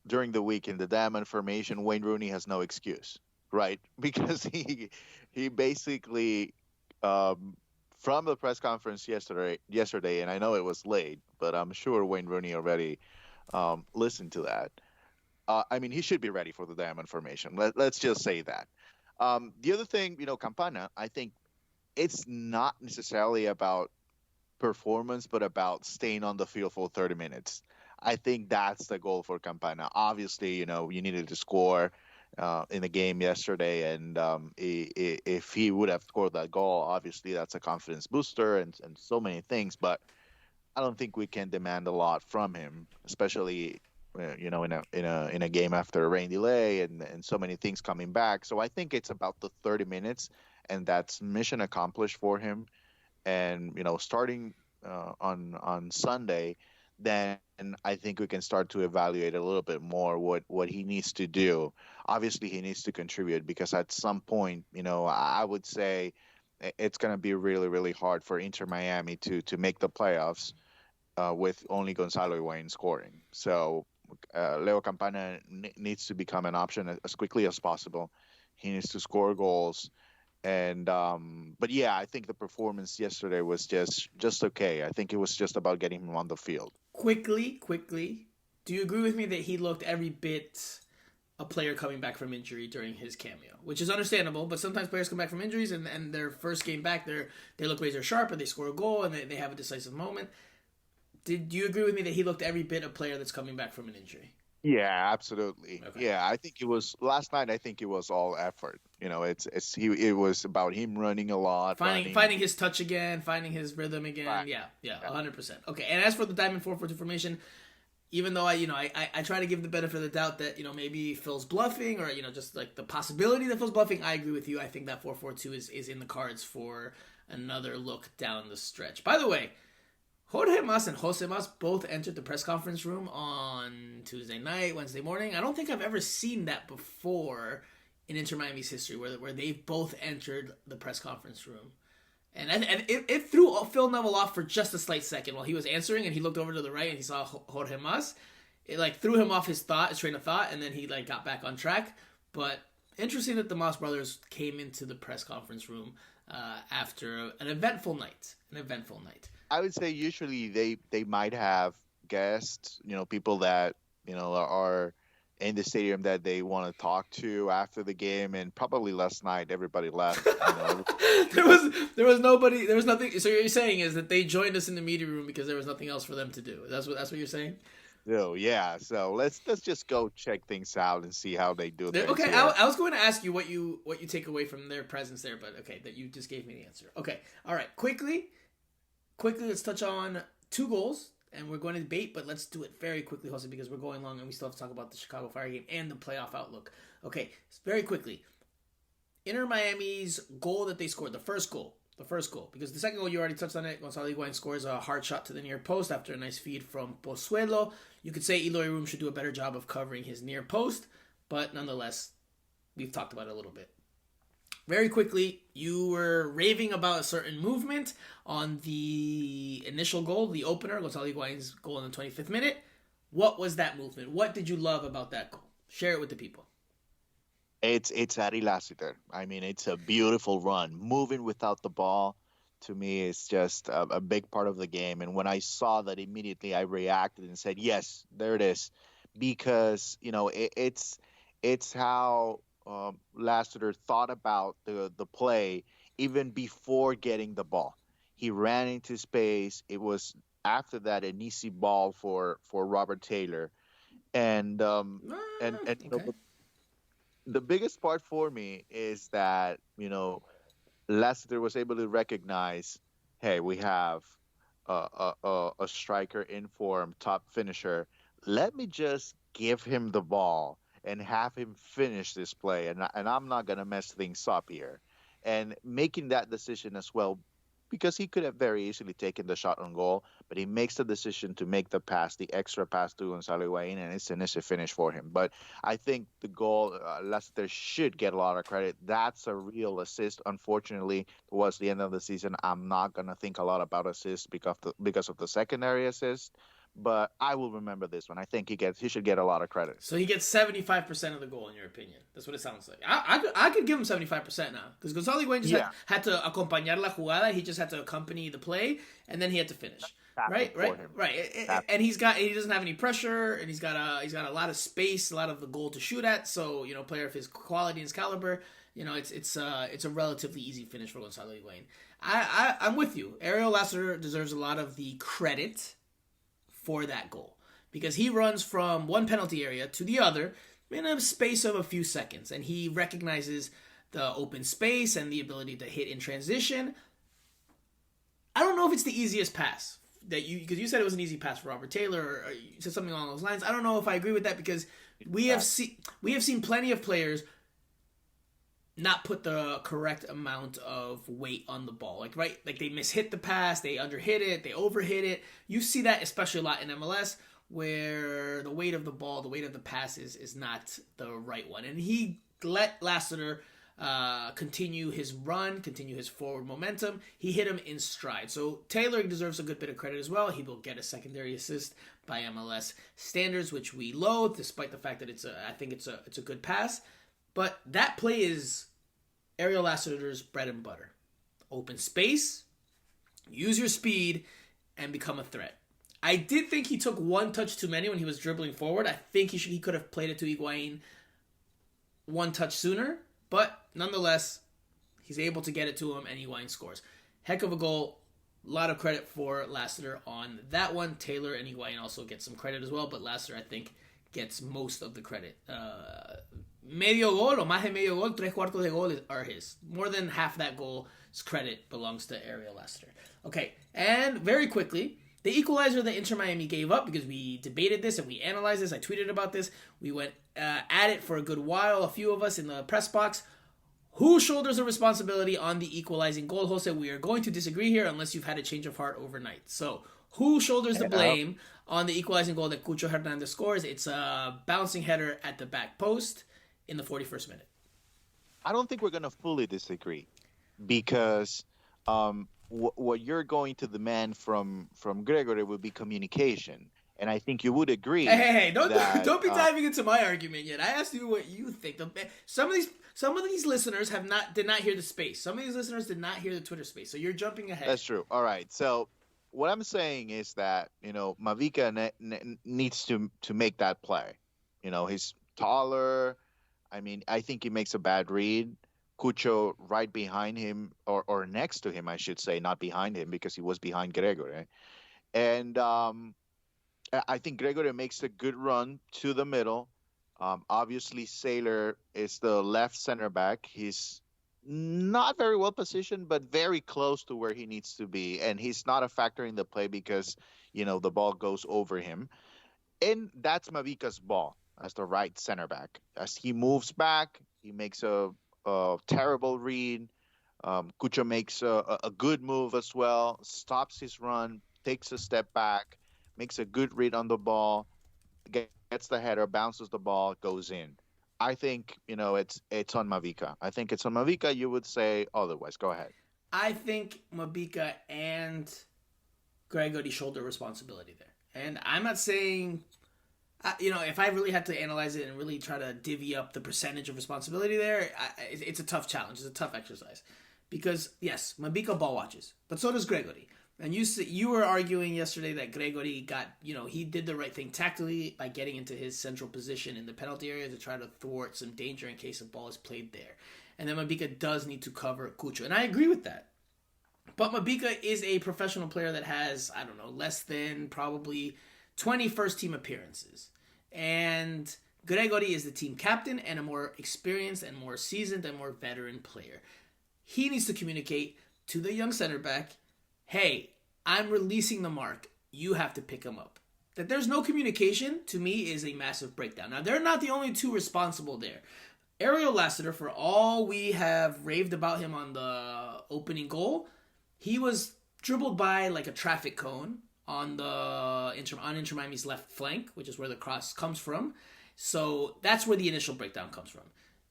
during the week in the diamond formation, Wayne Rooney has no excuse, right? Because he basically from the press conference yesterday, and I know it was late, but I'm sure Wayne Rooney already listened to that. I mean, he should be ready for the diamond formation. Let's just say that. The other thing, Campana, I think it's not necessarily about performance, but about staying on the field for 30 minutes. I think that's the goal for Campana. Obviously, you needed to score in the game yesterday, and if he would have scored that goal, obviously that's a confidence booster and so many things. But I don't think we can demand a lot from him, especially in a game after a rain delay and so many things coming back. So I think it's about the 30 minutes, and that's mission accomplished for him. And starting on Sunday, then I think we can start to evaluate a little bit more what he needs to do. Obviously, he needs to contribute because at some point, I would say it's going to be really, really hard for Inter Miami to make the playoffs with only Gonzalo Higuain scoring. So Leo Campana needs to become an option as quickly as possible. He needs to score goals. And but yeah, I think the performance yesterday was just okay. I think it was just about getting him on the field. Quickly, do you agree with me that he looked every bit a player coming back from injury during his cameo, which is understandable, but sometimes players come back from injuries and their first game back, they look razor sharp and they score a goal and they have a decisive moment. Did you agree with me that he looked every bit a player that's coming back from an injury? Yeah, absolutely. Okay. Yeah, I think it was last night. I think it was all effort. It was about him running a lot, Finding his touch again, finding his rhythm again. Right. Yeah, 100%. Okay, and as for the Diamond 4-4-2 formation, even though I try to give the benefit of the doubt that maybe Phil's bluffing or just like the possibility that Phil's bluffing, I agree with you. I think that 4-4-2 is in the cards for another look down the stretch. By the way, Jorge Mas and Jose Mas both entered the press conference room on Tuesday night, Wednesday morning. I don't think I've ever seen that before in Inter Miami's history, where they've both entered the press conference room. And it threw Phil Neville off for just a slight second while he was answering, and he looked over to the right and he saw Jorge Mas. It threw him off his train of thought, and then he got back on track. But interesting that the Mas brothers came into the press conference room after an eventful night. I would say usually they might have guests, people that are in the stadium that they want to talk to after the game, and probably last night everybody left. There was nobody. There was nothing. So what you're saying is that they joined us in the media room because there was nothing else for them to do. That's what you're saying. Oh yeah. So let's just go check things out and see how they do. Okay, I was going to ask you what you take away from their presence there, but okay, that you just gave me the answer. Okay, all right. Quickly, let's touch on 2 goals. And we're going to debate, but let's do it very quickly, Jose, because we're going long and we still have to talk about the Chicago Fire game and the playoff outlook. Okay, very quickly. Inter Miami's goal that they scored, the first goal, because the second goal, you already touched on it. Gonzalo Higuain scores a hard shot to the near post after a nice feed from Pozuelo. You could say Eloy Room should do a better job of covering his near post, but nonetheless, we've talked about it a little bit. Very quickly, you were raving about a certain movement on the initial goal, the opener, Gonzalo Higuain's goal in the 25th minute. What was that movement? What did you love about that goal? Share it with the people. It's Ariel Lasseter. I mean, it's a beautiful run. Moving without the ball, to me, is just a big part of the game. And when I saw that, immediately I reacted and said, yes, there it is. Because, it's how Lasseter thought about the play even before getting the ball. He ran into space. It was after that an easy ball for Robert Taylor, and Okay. The biggest part for me is that Lasseter was able to recognize, hey, we have a striker in form, top finisher. Let me just give him the ball and have him finish this play, and I'm not gonna mess things up here, and making that decision as well, because he could have very easily taken the shot on goal, but he makes the decision to make the pass, the extra pass to Gonzalo Higuain, and it's an easy finish for him. But I think the goal, Leicester should get a lot of credit. That's a real assist. Unfortunately, towards the end of the season, I'm not gonna think a lot about assists because of the secondary assist. But I will remember this one. I think he should get a lot of credit. So he gets 75% of the goal, in your opinion. That's what it sounds like. I could give him 75% now. Because Gonzalo Higuain just had to acompañar la jugada. He just had to accompany the play, and then he had to finish. Right. And he doesn't have any pressure, and he's got a lot of space, a lot of the goal to shoot at. So, player of his quality and his caliber, it's a relatively easy finish for Gonzalo Higuain. I'm with you. Ariel Lasseter deserves a lot of the credit for that goal, because he runs from one penalty area to the other in a space of a few seconds, and he recognizes the open space and the ability to hit in transition. I don't know if it's the easiest pass because you said it was an easy pass for Robert Taylor, or you said something along those lines. I don't know if I agree with that, because we have seen plenty of players not put the correct amount of weight on the ball. Like they mishit the pass, they underhit it, they overhit it. You see that especially a lot in MLS, where the weight of the ball, the weight of the pass is not the right one. And he let Lasseter continue his run, continue his forward momentum. He hit him in stride. So Taylor deserves a good bit of credit as well. He will get a secondary assist by MLS standards, which we loathe, despite the fact that I think it's a good pass. But that play is Ariel Lasseter's bread and butter. Open space, use your speed, and become a threat. I did think he took one touch too many when he was dribbling forward. I think he could have played it to Higuain one touch sooner, but nonetheless, he's able to get it to him, and Higuain scores. Heck of a goal. A lot of credit for Lasseter on that one. Taylor and Higuain also get some credit as well, but Lasseter, I think, gets most of the credit. Medio gol, o más de medio gol, tres cuartos de gol are his. More than half that goal's credit belongs to Ariel Lasseter. Okay, and very quickly, the equalizer that Inter Miami gave up, because we debated this and we analyzed this, I tweeted about this, we went at it for a good while, a few of us in the press box. Who shoulders the responsibility on the equalizing goal? Jose, we are going to disagree here unless you've had a change of heart overnight. So, who shoulders the blame on the equalizing goal that Cucho Hernandez scores? It's a bouncing header at the back post in the 41st minute. I don't think we're going to fully disagree because what you're going to demand from Gregory would be communication. And I think you would agree. Hey! Don't be diving into my argument yet. I asked you what you think. Some of these listeners did not hear the space. Some of these listeners did not hear the Twitter space. So you're jumping ahead. That's true. All right. So what I'm saying is that Mcveigh needs to make that play. He's taller. I mean, I think he makes a bad read. Cucho right behind him or next to him, I should say, not behind him because he was behind Gregory. And I think Gregory makes a good run to the middle. Obviously, Sailor is the left center back. He's not very well positioned, but very close to where he needs to be. And he's not a factor in the play because, the ball goes over him. And that's Mavika's ball as the right center back. As he moves back, he makes a terrible read. Cucho makes a good move as well, stops his run, takes a step back, makes a good read on the ball, gets the header, bounces the ball, goes in. I think, it's on Mcveigh. I think it's on Mcveigh. You would say otherwise. Go ahead. I think Mcveigh and Gregory shoulder responsibility there. And I'm not saying, if I really had to analyze it and really try to divvy up the percentage of responsibility there, it's a tough challenge. It's a tough exercise. Because, yes, Mcveigh ball watches, but so does Gregory. And you were arguing yesterday that Gregory got, he did the right thing tactically by getting into his central position in the penalty area to try to thwart some danger in case a ball is played there. And then Mcveigh does need to cover Cucho. And I agree with that. But Mcveigh is a professional player that has, less than probably 20 first-team appearances. And Gregory is the team captain and a more experienced and more seasoned and more veteran player. He needs to communicate to the young center back, hey, I'm releasing the mark. You have to pick him up. That there's no communication, to me, is a massive breakdown. Now, they're not the only two responsible there. Ariel Lasseter, for all we have raved about him on the opening goal, he was dribbled by like a traffic cone on Inter Miami's left flank, which is where the cross comes from. So that's where the initial breakdown comes from.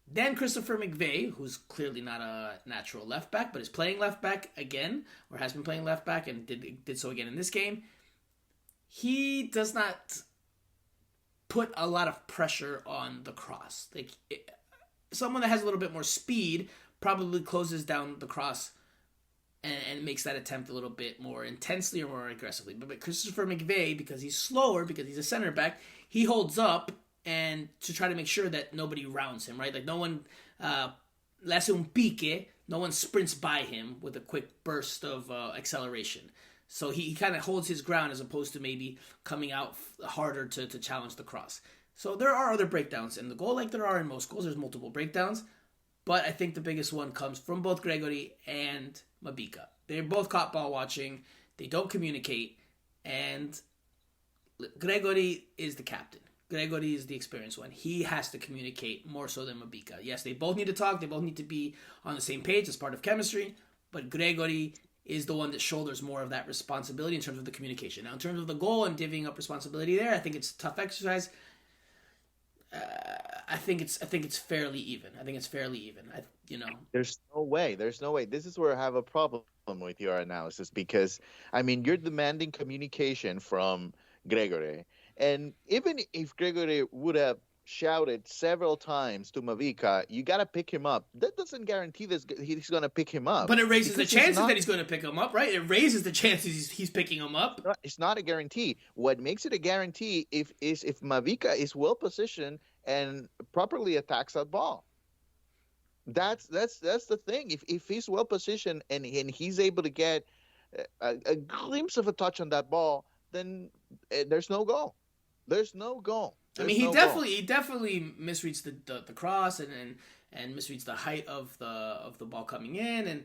Then Christopher Mcveigh, who's clearly not a natural left back, but is playing left back again, or has been playing left back and did so again in this game. He does not put a lot of pressure on the cross. Someone that has a little bit more speed probably closes down the cross and makes that attempt a little bit more intensely or more aggressively. But Christopher Mcveigh, because he's slower, because he's a center back, he holds up and to try to make sure that nobody rounds him, right? Like no one le hace un pique, no one sprints by him with a quick burst of acceleration. So he kind of holds his ground as opposed to maybe coming out harder to challenge the cross. So there are other breakdowns in the goal, like there are in most goals. There's multiple breakdowns. But I think the biggest one comes from both Gregory and Mcveigh. They're both caught ball watching. They don't communicate. And Gregory is the captain. Gregory is the experienced one. He has to communicate more so than Mcveigh. Yes, they both need to talk. They both need to be on the same page as part of chemistry. But Gregory is the one that shoulders more of that responsibility in terms of the communication. Now, in terms of the goal and divvying up responsibility there, I think it's a tough exercise. I think it's fairly even. There's no way. This is where I have a problem with your analysis because, you're demanding communication from Gregory. And even if Gregory would have shouted several times to Mavica, you got to pick him up. That doesn't guarantee this he's going to pick him up. But it raises the because he's chances not, that he's going to pick him up, right? It raises the chances he's picking him up. it's not a guarantee. What makes it a guarantee if Mavica is well positioned and properly attacks that ball. That's the thing. If he's well positioned and he's able to get a glimpse of a touch on that ball, then there's no goal. There's no goal. I mean, he definitely misreads the cross and misreads the height of the ball coming in, and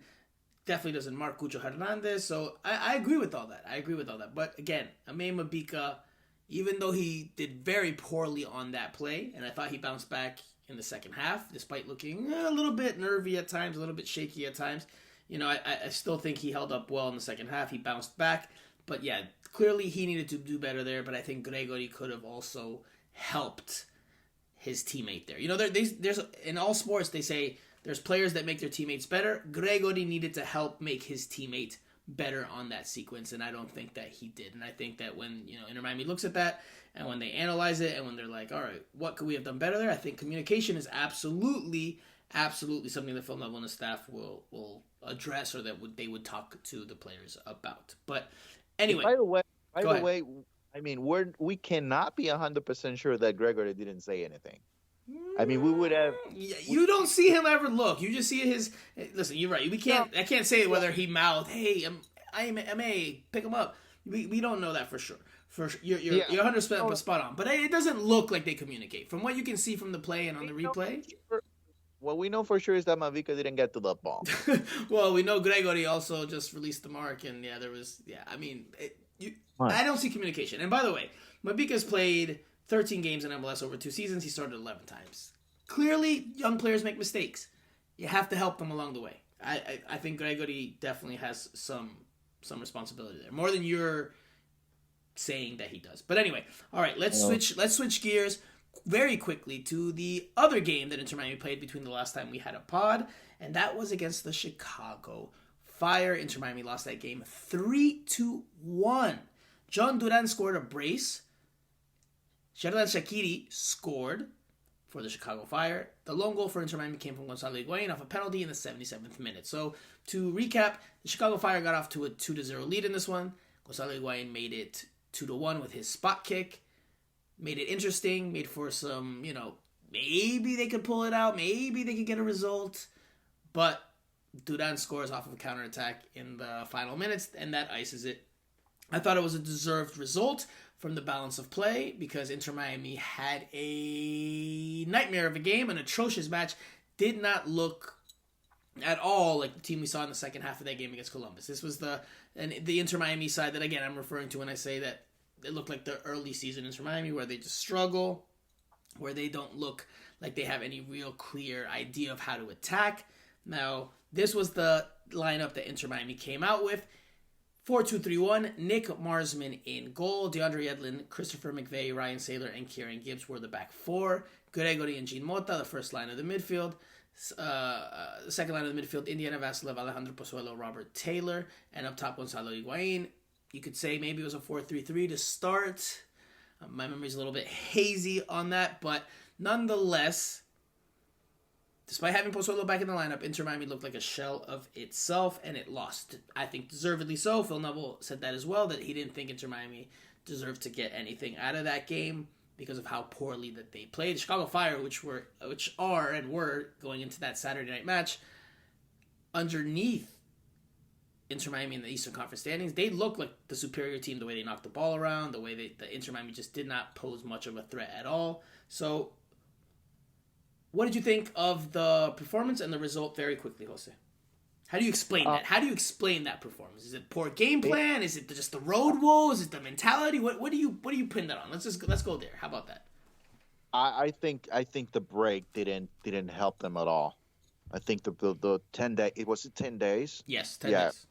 definitely doesn't mark Cucho Hernandez. So I agree with all that. But again, Ame Mabika, even though he did very poorly on that play, and I thought he bounced back in the second half, despite looking a little bit nervy at times, a little bit shaky at times. I still think he held up well in the second half. He bounced back. But yeah, clearly he needed to do better there. But I think Gregory could have also helped his teammate there. There's in all sports, they say there's players that make their teammates better. Gregory needed to help make his teammate better on that sequence, and I don't think that he did. And I think that when Inter Miami looks at that, and when they analyze it, and when they're like, all right, what could we have done better there? I think communication is absolutely something that Phil Neville and the staff will address, or that they would talk to the players about. But anyway, by the way, I mean we cannot be 100% sure that Gregory didn't say anything. I mean, we would have. You don't see him ever look. You just see his. Listen, you're right. I can't say whether he mouthed, "Hey, I may pick him up." We don't know that for sure. You're 100% spot on. But it doesn't look like they communicate from what you can see from the play and on the replay. What we know for sure is that Mavica didn't get to the ball. Well, we know Gregory also just released the mark, and there was. I mean, I don't see communication. And by the way, Mavica's played 13 games in MLS over 2 seasons. He started 11 times. Clearly, young players make mistakes. You have to help them along the way. I think Gregory definitely has some responsibility there, more than you're saying that he does. But anyway, all right, let's switch gears very quickly to the other game that Inter Miami played between the last time we had a pod, and that was against the Chicago Fire. Inter Miami lost that game 3-1. John Duran scored a brace. Xherdan Shaqiri scored for the Chicago Fire. The lone goal for Inter Miami came from Gonzalo Higuain off a penalty in the 77th minute. So, to recap, the Chicago Fire got off to a 2-0 lead in this one. Gonzalo Higuain made it 2-1 with his spot kick. Made it interesting, made for some, maybe they could pull it out, maybe they could get a result. But Duran scores off of a counterattack in the final minutes, and that ices it. I thought it was a deserved result from the balance of play, because Inter Miami had a nightmare of a game, an atrocious match. Did not look at all like the team we saw in the second half of that game against Columbus. This was the Inter Miami side that, again, I'm referring to when I say that it looked like the early season Inter Miami, where they just struggle, where they don't look like they have any real clear idea of how to attack. Now, this was the lineup that Inter Miami came out with. 4-2-3-1, Nick Marsman in goal. DeAndre Edlin, Christopher Mcveigh, Ryan Saylor, and Kieran Gibbs were the back four. Gregory and Jean Mota, the first line of the midfield. The second line of the midfield, Indiana Vassilev, Alejandro Pozuelo, Robert Taylor. And up top, Gonzalo Higuain. You could say maybe it was a 4-3-3 to start. My memory's a little bit hazy on that, but nonetheless, despite having Pozuelo back in the lineup, Inter Miami looked like a shell of itself, and it lost. I think deservedly so. Phil Neville said that as well, that he didn't think Inter Miami deserved to get anything out of that game because of how poorly that they played. Chicago Fire, which were going into that Saturday night match, underneath Inter Miami in the Eastern Conference standings, they look like the superior team, the way they knocked the ball around, the way the Inter Miami just did not pose much of a threat at all. So, what did you think of the performance and the result very quickly, Jose? How do you explain that? How do you explain that performance? Is it poor game plan? Is it just the road woes? Is it the mentality? What do you pin that on? Let's go there. How about that? I think the break didn't help them at all. I think the 10-day, it was 10 days. Yes, 10 days.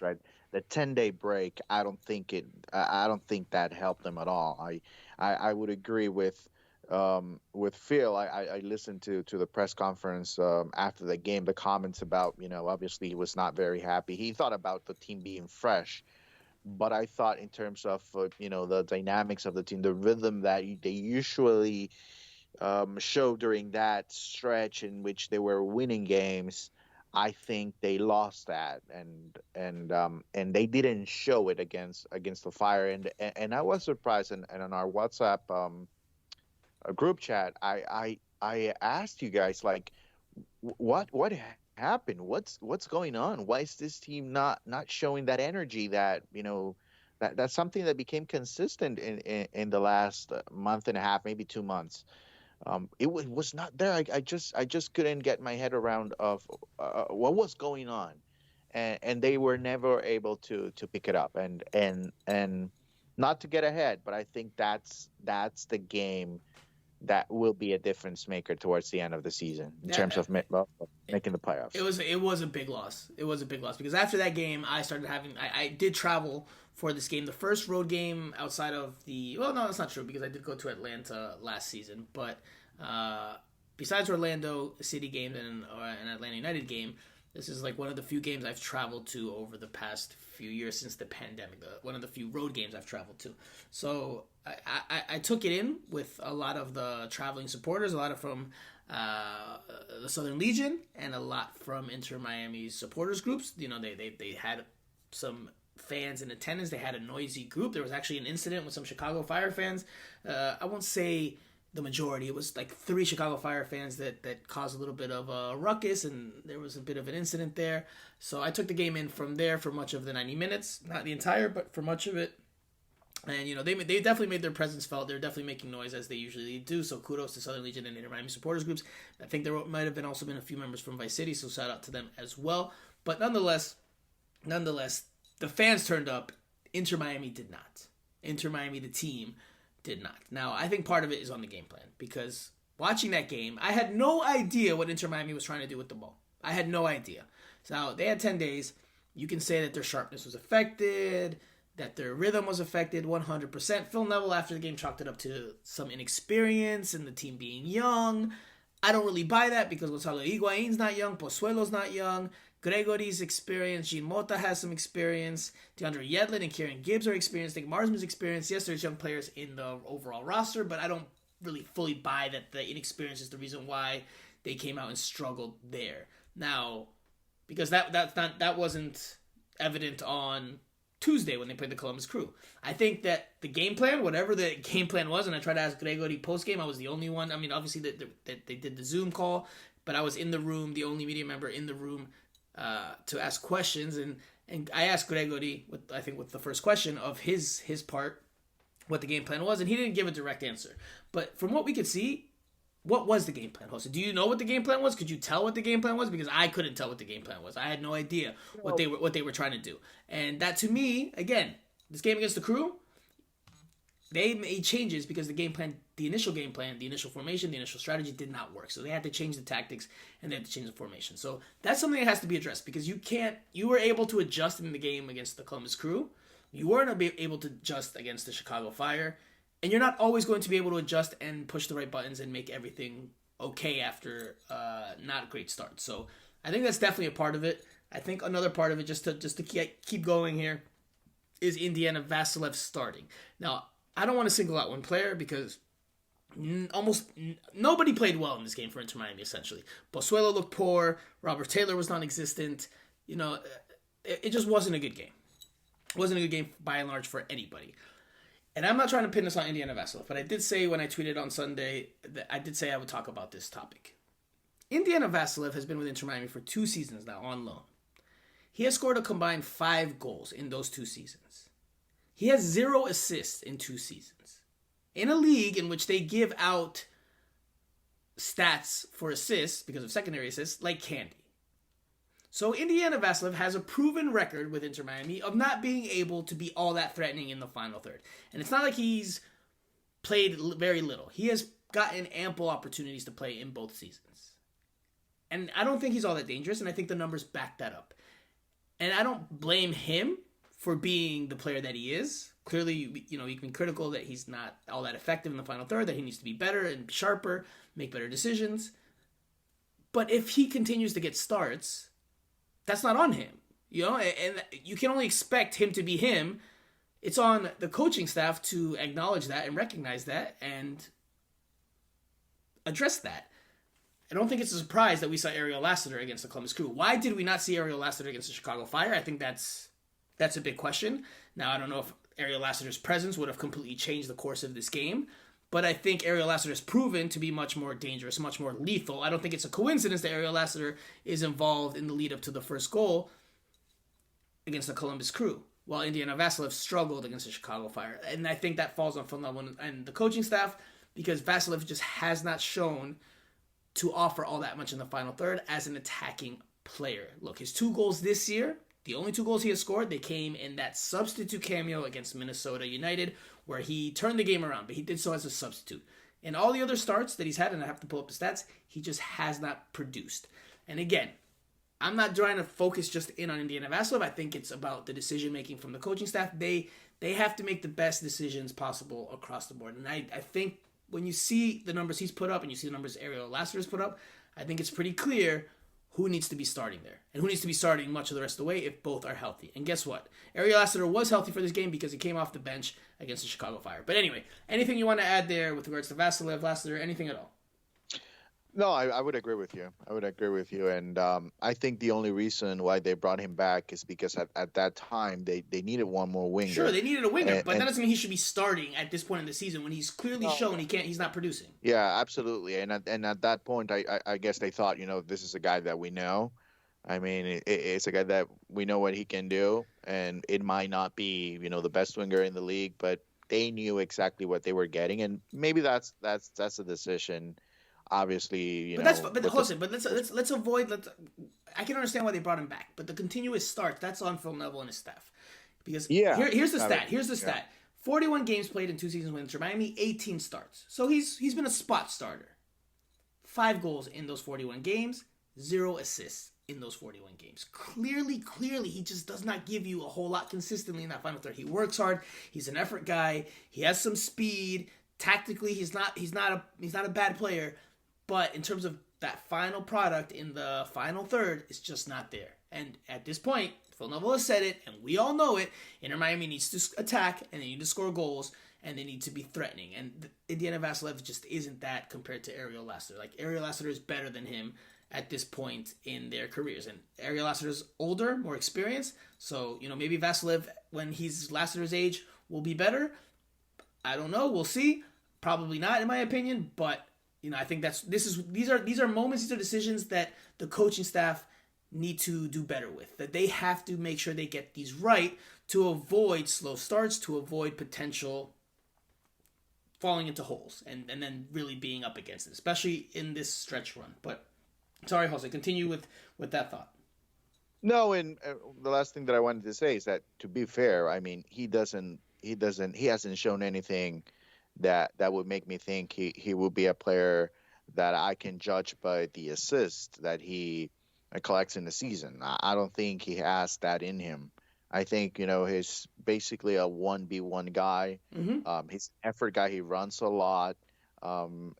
Right. The 10-day break, I don't think that helped them at all. I would agree with Phil. I listened to the press conference after the game, the comments about, obviously he was not very happy. He thought about the team being fresh, but I thought in terms of the dynamics of the team, the rhythm that they usually show during that stretch in which they were winning games. I think they lost that, and they didn't show it against the Fire, and I was surprised. And on our WhatsApp group chat, I asked you guys like, what happened? What's going on? Why is this team not showing that energy that that's something that became consistent in the last month and a half, maybe 2 months. Was not there. I just couldn't get my head around of what was going on, and they were never able to pick it up and not to get ahead, but I think that's the game that will be a difference maker towards the end of the season in terms of making the playoffs. It was a big loss. It was a big loss because after that game, I started having. I did travel for this game, the first road game outside of the. Well, no, that's not true because I did go to Atlanta last season, but besides Orlando City game and an Atlanta United game, this is like one of the few games I've traveled to over the past few years since the pandemic. One of the few road games I've traveled to. So I took it in with a lot of the traveling supporters, a lot of from the Southern Legion, and a lot from Inter Miami's supporters groups. They had some fans in attendance. They had a noisy group. There was actually an incident with some Chicago Fire fans. I won't say the majority. It was like 3 Chicago Fire fans that caused a little bit of a ruckus, and there was a bit of an incident there. So I took the game in from there for much of the 90 minutes. Not the entire, but for much of it. And, they definitely made their presence felt. They're definitely making noise as they usually do. So kudos to Southern Legion and Inter Miami supporters groups. I think there might have also been a few members from Vice City, so shout out to them as well. But nonetheless, the fans turned up. Inter Miami did not. Inter Miami, the team, did not. Now, I think part of it is on the game plan because watching that game, I had no idea what Inter Miami was trying to do with the ball. I had no idea. So they had 10 days. You can say that their sharpness was affected, that their rhythm was affected 100%. Phil Neville, after the game, chalked it up to some inexperience and the team being young. I don't really buy that because Gonzalo Higuain's not young, Pozuelo's not young, Gregory's experienced, Jean Mota has some experience, DeAndre Yedlin and Kieran Gibbs are experienced, Nick Marsman's experienced. Yes, there's young players in the overall roster, but I don't really fully buy that the inexperience is the reason why they came out and struggled there. Now, because that wasn't evident on Tuesday when they played the Columbus Crew. I think that the game plan, whatever the game plan was, and I tried to ask Gregory post-game, I was the only one. I mean, obviously that they did the Zoom call, but I was in the room, the only media member in the room to ask questions, and I asked Gregory, with the first question of his part, what the game plan was, and he didn't give a direct answer. But from what we could see, what was the game plan, Jose? Do you know what the game plan was? Could you tell what the game plan was? Because I couldn't tell what the game plan was. I had no idea what they were trying to do. And that, to me, again, this game against the Crew, they made changes because the initial game plan, the initial formation, the initial strategy did not work. So they had to change the tactics and they had to change the formation. So that's something that has to be addressed because you were able to adjust in the game against the Columbus Crew. You weren't able to adjust against the Chicago Fire. And you're not always going to be able to adjust and push the right buttons and make everything okay after not a great start. So I think that's definitely a part of it. I think another part of it, just to keep going here, is Indiana Vassilev starting. Now, I don't want to single out one player because almost nobody played well in this game for Inter Miami, essentially. Pozuelo looked poor. Robert Taylor was non-existent. It just wasn't a good game. It wasn't a good game by and large for anybody. And I'm not trying to pin this on Indiana Vassilev, but I did say when I tweeted on Sunday that I did say I would talk about this topic. Indiana Vassilev has been with Inter Miami for 2 seasons now on loan. He has scored a combined 5 goals in those 2 seasons. He has 0 assists in 2 seasons. In a league in which they give out stats for assists, because of secondary assists, like candy. So Indiana Vassilev has a proven record with Inter Miami of not being able to be all that threatening in the final third. And it's not like he's played very little. He has gotten ample opportunities to play in both seasons. And I don't think he's all that dangerous, and I think the numbers back that up. And I don't blame him for being the player that he is. Clearly, you can be critical that he's not all that effective in the final third, that he needs to be better and sharper, make better decisions. But if he continues to get starts, that's not on him, and you can only expect him to be him. It's on the coaching staff to acknowledge that and recognize that and address that. I don't think it's a surprise that we saw Ariel Lasseter against the Columbus Crew. Why did we not see Ariel Lasseter against the Chicago Fire? I think that's a big question. Now, I don't know if Ariel Lasseter's presence would have completely changed the course of this game, but I think Ariel Lasseter has proven to be much more dangerous, much more lethal. I don't think it's a coincidence that Ariel Lasseter is involved in the lead up to the first goal against the Columbus Crew, while Indiana Vassilev struggled against the Chicago Fire. And I think that falls on Phil Neville and the coaching staff, because Vassilev just has not shown to offer all that much in the final third as an attacking player. Look, his 2 goals this year, the only 2 goals he has scored, they came in that substitute cameo against Minnesota United, where he turned the game around, but he did so as a substitute. In all the other starts that he's had, and I have to pull up the stats, he just has not produced. And again, I'm not trying to focus just in on Indiana Vassilev. I think it's about the decision-making from the coaching staff. They have to make the best decisions possible across the board. And I think when you see the numbers he's put up and you see the numbers Ariel Lasseter has put up, I think it's pretty clear who needs to be starting there and who needs to be starting much of the rest of the way if both are healthy. And guess what? Ariel Lasseter was healthy for this game because he came off the bench against the Chicago Fire. But anyway, anything you want to add there with regards to Vassilev, Lasseter, anything at all? No, I would agree with you. And I think the only reason why they brought him back is because at that time they needed one more winger. Sure, they needed a winger, but that doesn't mean he should be starting at this point in the season when he's clearly shown he's not producing. Yeah, absolutely. And at that point, I guess they thought, this is a guy that we know. I mean, it's a guy that we know what he can do, and it might not be, the best winger in the league, but they knew exactly what they were getting, and maybe that's a decision. Obviously, let's avoid. I can understand why they brought him back, but the continuous starts, that's on Phil Neville and his staff. Because here's the stat. 41 games played in 2 seasons with Inter Miami, 18 starts. So he's been a spot starter. 5 goals in those 41 games, 0 assists in those 41 games. Clearly, he just does not give you a whole lot consistently in that final third. He works hard. He's an effort guy. He has some speed. Tactically, he's not a bad player. But in terms of that final product in the final third, it's just not there. And at this point, Phil Neville has said it, and we all know it, Inter Miami needs to attack, and they need to score goals, and they need to be threatening. And Indiana Vassilev just isn't that compared to Ariel Lasseter. Like, Ariel Lasseter is better than him at this point in their careers. And Ariel Lasseter's older, more experienced, so, maybe Vassilev, when he's Lasseter's age, will be better. I don't know. We'll see. Probably not, in my opinion, but I think these are moments, these are decisions that the coaching staff need to do better with. That they have to make sure they get these right to avoid slow starts, to avoid potential falling into holes, and then really being up against it, especially in this stretch run. But sorry, Jose, continue with that thought. No, and the last thing that I wanted to say is that, to be fair, I mean, he hasn't shown anything that would make me think he will be a player that I can judge by the assist that he collects in the season. I don't think he has that in him. I think, he's basically a 1v1 guy. Mm-hmm. He's an effort guy. He runs a lot. And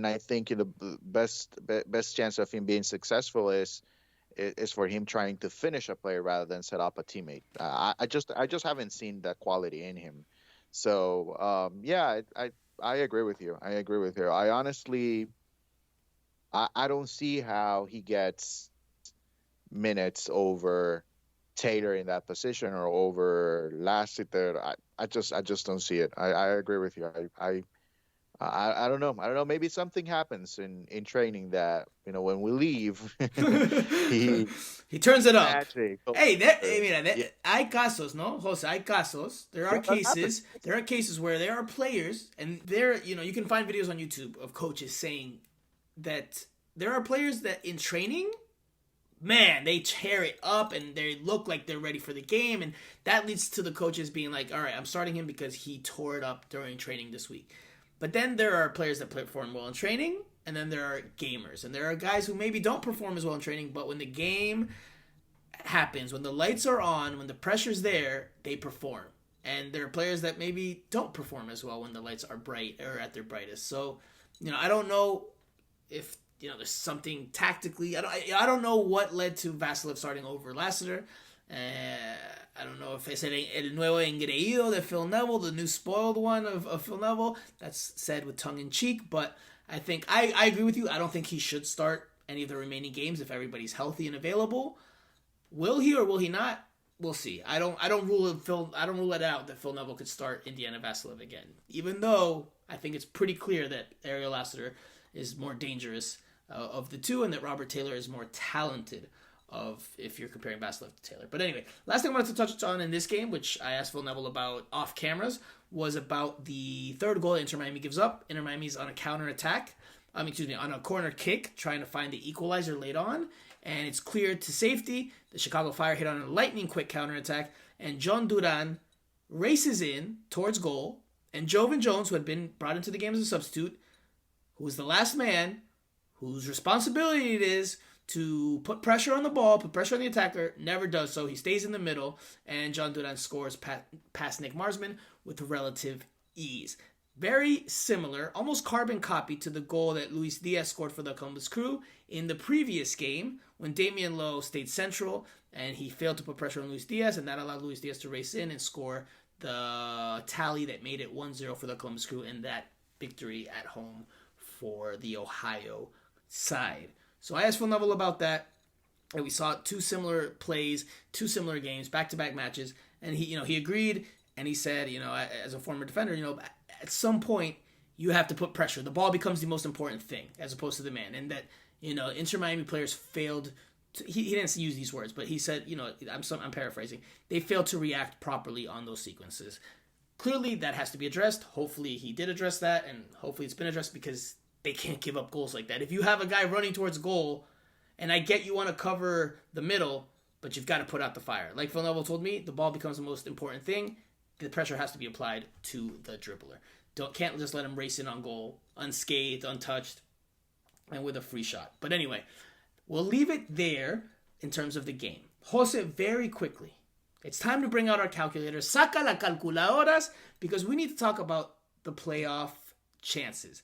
I think the best chance of him being successful is for him trying to finish a player rather than set up a teammate. I just haven't seen that quality in him. So, I agree with you. I honestly, I don't see how he gets minutes over Taylor in that position or over Lasseter. I just don't see it. I agree with you. I don't know. Maybe something happens in training that, when we leave, he turns it up. Magic. Hey, hay casos, no, Jose. Hay casos. There are cases. There are cases where there are players, and you can find videos on YouTube of coaches saying that there are players that in training, man, they tear it up and they look like they're ready for the game, and that leads to the coaches being like, all right, I'm starting him because he tore it up during training this week. But then there are players that perform well in training, and then there are gamers. And there are guys who maybe don't perform as well in training, but when the game happens, when the lights are on, when the pressure's there, they perform. And there are players that maybe don't perform as well when the lights are bright or at their brightest. So, I don't know if, there's something tactically. I don't know what led to Vassilev starting over Lasseter. I don't know if it's el nuevo engreído de Phil Neville, the new spoiled one of Phil Neville. That's said with tongue in cheek, but I agree with you. I don't think he should start any of the remaining games if everybody's healthy and available. Will he or will he not? We'll see. I don't rule it out that Phil Neville could start Indiana Vassilev again. Even though I think it's pretty clear that Ariel Lasseter is more dangerous of the two, and that Robert Taylor is more talented if you're comparing Vassilev to Taylor. But anyway, last thing I wanted to touch on in this game, which I asked Phil Neville about off cameras, was about the third goal that Inter Miami gives up. Inter Miami's on a counterattack. On a corner kick, trying to find the equalizer late on, and it's cleared to safety. The Chicago Fire hit on a lightning quick counterattack, and John Duran races in towards goal, and Jovan Jones, who had been brought into the game as a substitute, who was the last man, whose responsibility it is to put pressure on the ball, put pressure on the attacker, never does so. He stays in the middle, and John Duran scores past Nick Marsman with relative ease. Very similar, almost carbon copy to the goal that Luis Diaz scored for the Columbus Crew in the previous game when Damian Lowe stayed central and he failed to put pressure on Luis Diaz, and that allowed Luis Diaz to race in and score the tally that made it 1-0 for the Columbus Crew in that victory at home for the Ohio side. So I asked Phil Neville about that, and we saw two similar plays, two similar games, back-to-back matches, and he agreed, and he said, as a former defender, at some point you have to put pressure. The ball becomes the most important thing as opposed to the man, and that Inter Miami players failed. He didn't use these words, but he said, I'm paraphrasing. They failed to react properly on those sequences. Clearly, that has to be addressed. Hopefully, he did address that, and hopefully, it's been addressed because they can't give up goals like that. If you have a guy running towards goal, and I get you want to cover the middle, but you've got to put out the fire. Like Phil Neville told me, the ball becomes the most important thing. The pressure has to be applied to the dribbler. Can't just let him race in on goal, unscathed, untouched, and with a free shot. But anyway, we'll leave it there in terms of the game. Jose, very quickly, it's time to bring out our calculators. Saca la calculadoras, because we need to talk about the playoff chances.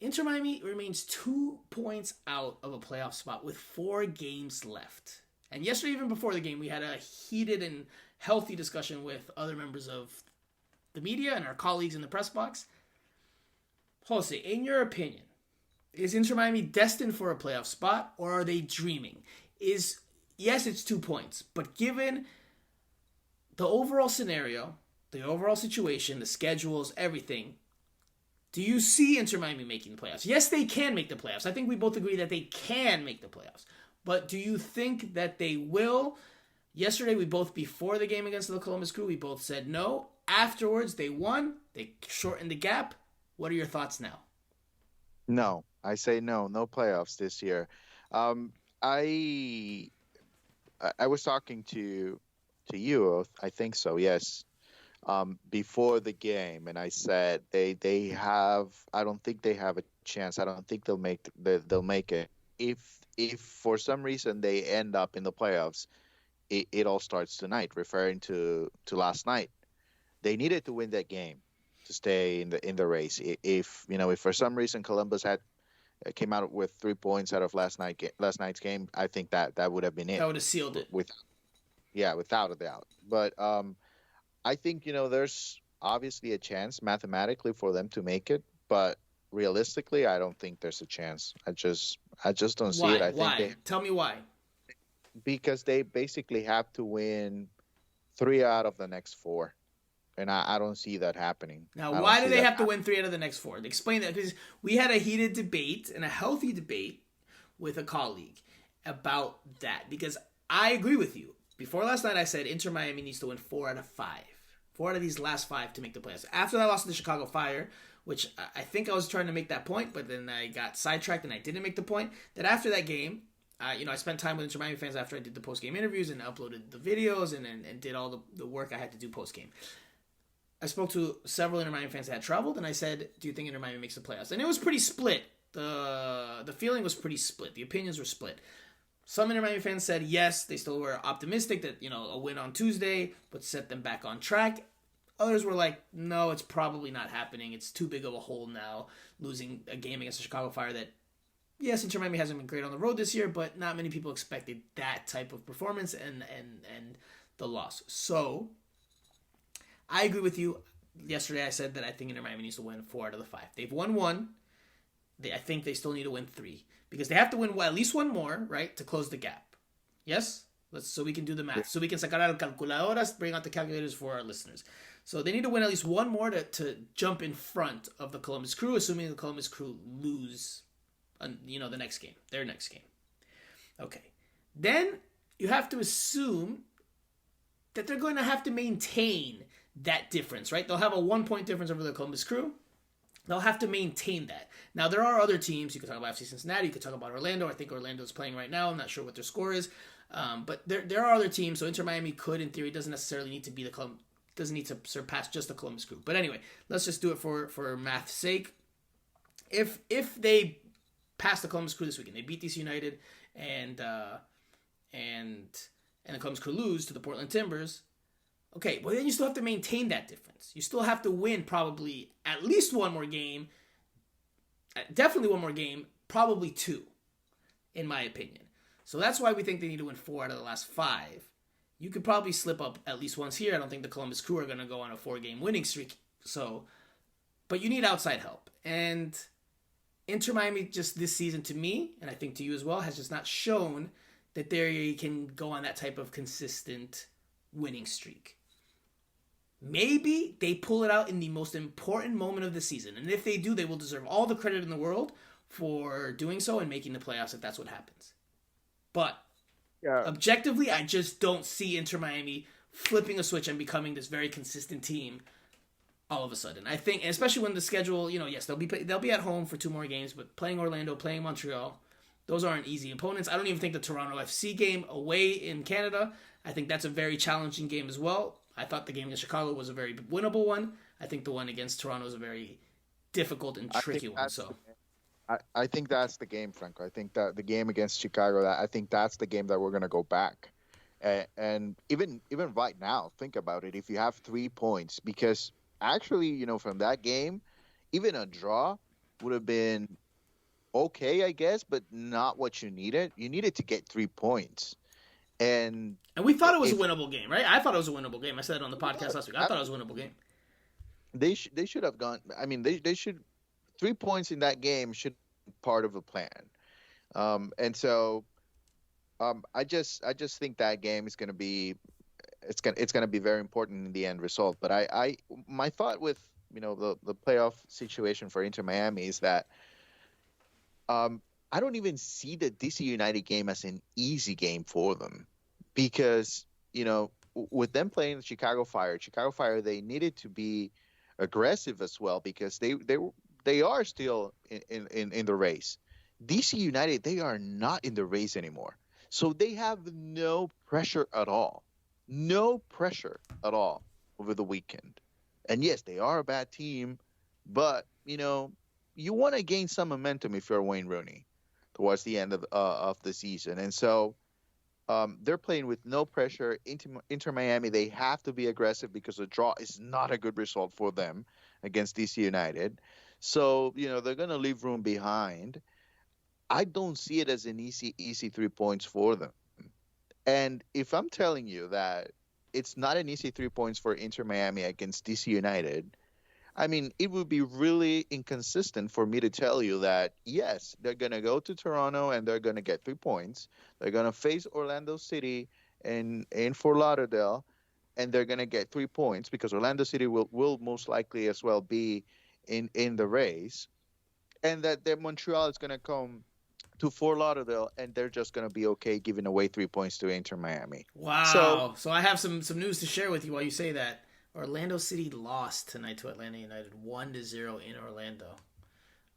Inter Miami remains 2 points out of a playoff spot with 4 games left. And yesterday, even before the game, we had a heated and healthy discussion with other members of the media and our colleagues in the press box. Jose, in your opinion, is Inter Miami destined for a playoff spot, or are they dreaming? Yes, it's 2 points, but given the overall scenario, the overall situation, the schedules, everything, do you see Inter Miami making the playoffs? Yes, they can make the playoffs. I think we both agree that they can make the playoffs. But do you think that they will? Yesterday, before the game against the Columbus Crew, we both said no. Afterwards, they won. They shortened the gap. What are your thoughts now? No, I say no playoffs this year. I was talking to you, I think so, yes, before the game, and I said I don't think they have a chance. I don't think they'll make it. If for some reason they end up in the playoffs, it all starts tonight, referring to last night. They needed to win that game to stay in the race. If for some reason Columbus came out with 3 points out of last night's game, I think that would have been it. That would have sealed it. Without a doubt. But I think there's obviously a chance mathematically for them to make it, but realistically, I don't think there's a chance. I just don't see it. Why? Tell me why. Because they basically have to win 3 out of the next 4. And I don't see that happening. Now, why do they have to win 3 out of the next 4? Explain that, because we had a heated debate and a healthy debate with a colleague about that. Because I agree with you. Before last night, I said Inter Miami needs to win 4 out of 5. 4 out of these last 5 to make the playoffs. After I lost to the Chicago Fire, which I think I was trying to make that point, but then I got sidetracked and I didn't make the point, that after that game, I spent time with Inter Miami fans after I did the post-game interviews and uploaded the videos and did all the work I had to do post-game. I spoke to several Inter Miami fans that had traveled, and I said, do you think Inter Miami makes the playoffs? And it was pretty split. The feeling was pretty split. The opinions were split. Some Inter Miami fans said yes, they still were optimistic that a win on Tuesday would set them back on track. Others were like, no, it's probably not happening. It's too big of a hole now, losing a game against the Chicago Fire that, yes, Inter Miami hasn't been great on the road this year, but not many people expected that type of performance and the loss. So I agree with you. Yesterday I said that I think Inter Miami needs to win 4 out of the 5. They've won 1. I think they still need to win 3 because they have to win at least one more, right, to close the gap. Yes? So we can do the math. So we can sacar al calculadoras, bring out the calculators for our listeners. So they need to win at least one more to jump in front of the Columbus Crew, assuming the Columbus Crew lose, the next game, their next game. Okay. Then you have to assume that they're going to have to maintain that difference, right? They'll have a 1-point difference over the Columbus Crew. They'll have to maintain that. Now, there are other teams. You could talk about FC Cincinnati. You could talk about Orlando. I think Orlando's playing right now. I'm not sure what their score is. But there are other teams. So Inter Miami could, in theory, doesn't necessarily need to be doesn't need to surpass just the Columbus Crew. But anyway, let's just do it for math's sake. If they pass the Columbus Crew this weekend, they beat DC United and the Columbus Crew lose to the Portland Timbers. Okay, well then you still have to maintain that difference. You still have to win probably at least one more game. Definitely one more game, probably 2, in my opinion. So that's why we think they need to win 4 out of the last 5. You could probably slip up at least once here. I don't think the Columbus Crew are going to go on a 4-game winning streak. But you need outside help. And Inter Miami just this season to me, and I think to you as well, has just not shown that they can go on that type of consistent winning streak. Maybe they pull it out in the most important moment of the season. And if they do, they will deserve all the credit in the world for doing so and making the playoffs if that's what happens. But objectively, I just don't see Inter Miami flipping a switch and becoming this very consistent team all of a sudden. I think, especially when the schedule, yes, they'll be at home for 2 more games, but playing Orlando, playing Montreal, those aren't easy opponents. I don't even think the Toronto FC game away in Canada, I think that's a very challenging game as well. I thought the game against Chicago was a very winnable one. I think the one against Toronto is a very difficult and tricky one. So I think that's the game, Franco. I think that the game against Chicago, I think that's the game that we're going to go back. And even right now, think about it. If you have 3 points, because actually, from that game, even a draw would have been okay, I guess, but not what you needed. You needed to get 3 points. And we thought it was a winnable game, right? I thought it was a winnable game. I said it on the podcast last week. I thought it was a winnable game. They should have gone. I mean, they should 3 points in that game should be part of a plan. And so I just think that game is going to be it's going to be very important in the end result. But my thought with the playoff situation for Inter Miami is that I don't even see the DC United game as an easy game for them because, with them playing the Chicago Fire, they needed to be aggressive as well because they are still in the race. DC United, they are not in the race anymore. So they have no pressure at all. No pressure at all over the weekend. And yes, they are a bad team, but, you want to gain some momentum if you're Wayne Rooney towards the end of the season. And so they're playing with no pressure. Inter Miami, they have to be aggressive because a draw is not a good result for them against DC United. So, they're going to leave room behind. I don't see it as an easy 3 points for them. And if I'm telling you that it's not an easy 3 points for Inter Miami against DC United, I mean, it would be really inconsistent for me to tell you that, yes, they're going to go to Toronto and they're going to get 3 points. They're going to face Orlando City in Fort Lauderdale, and they're going to get 3 points because Orlando City will most likely as well be in the race. And that Montreal is going to come to Fort Lauderdale, and they're just going to be okay giving away 3 points to Inter Miami. Wow. So I have some news to share with you while you say that. Orlando City lost tonight to Atlanta United 1-0 in Orlando.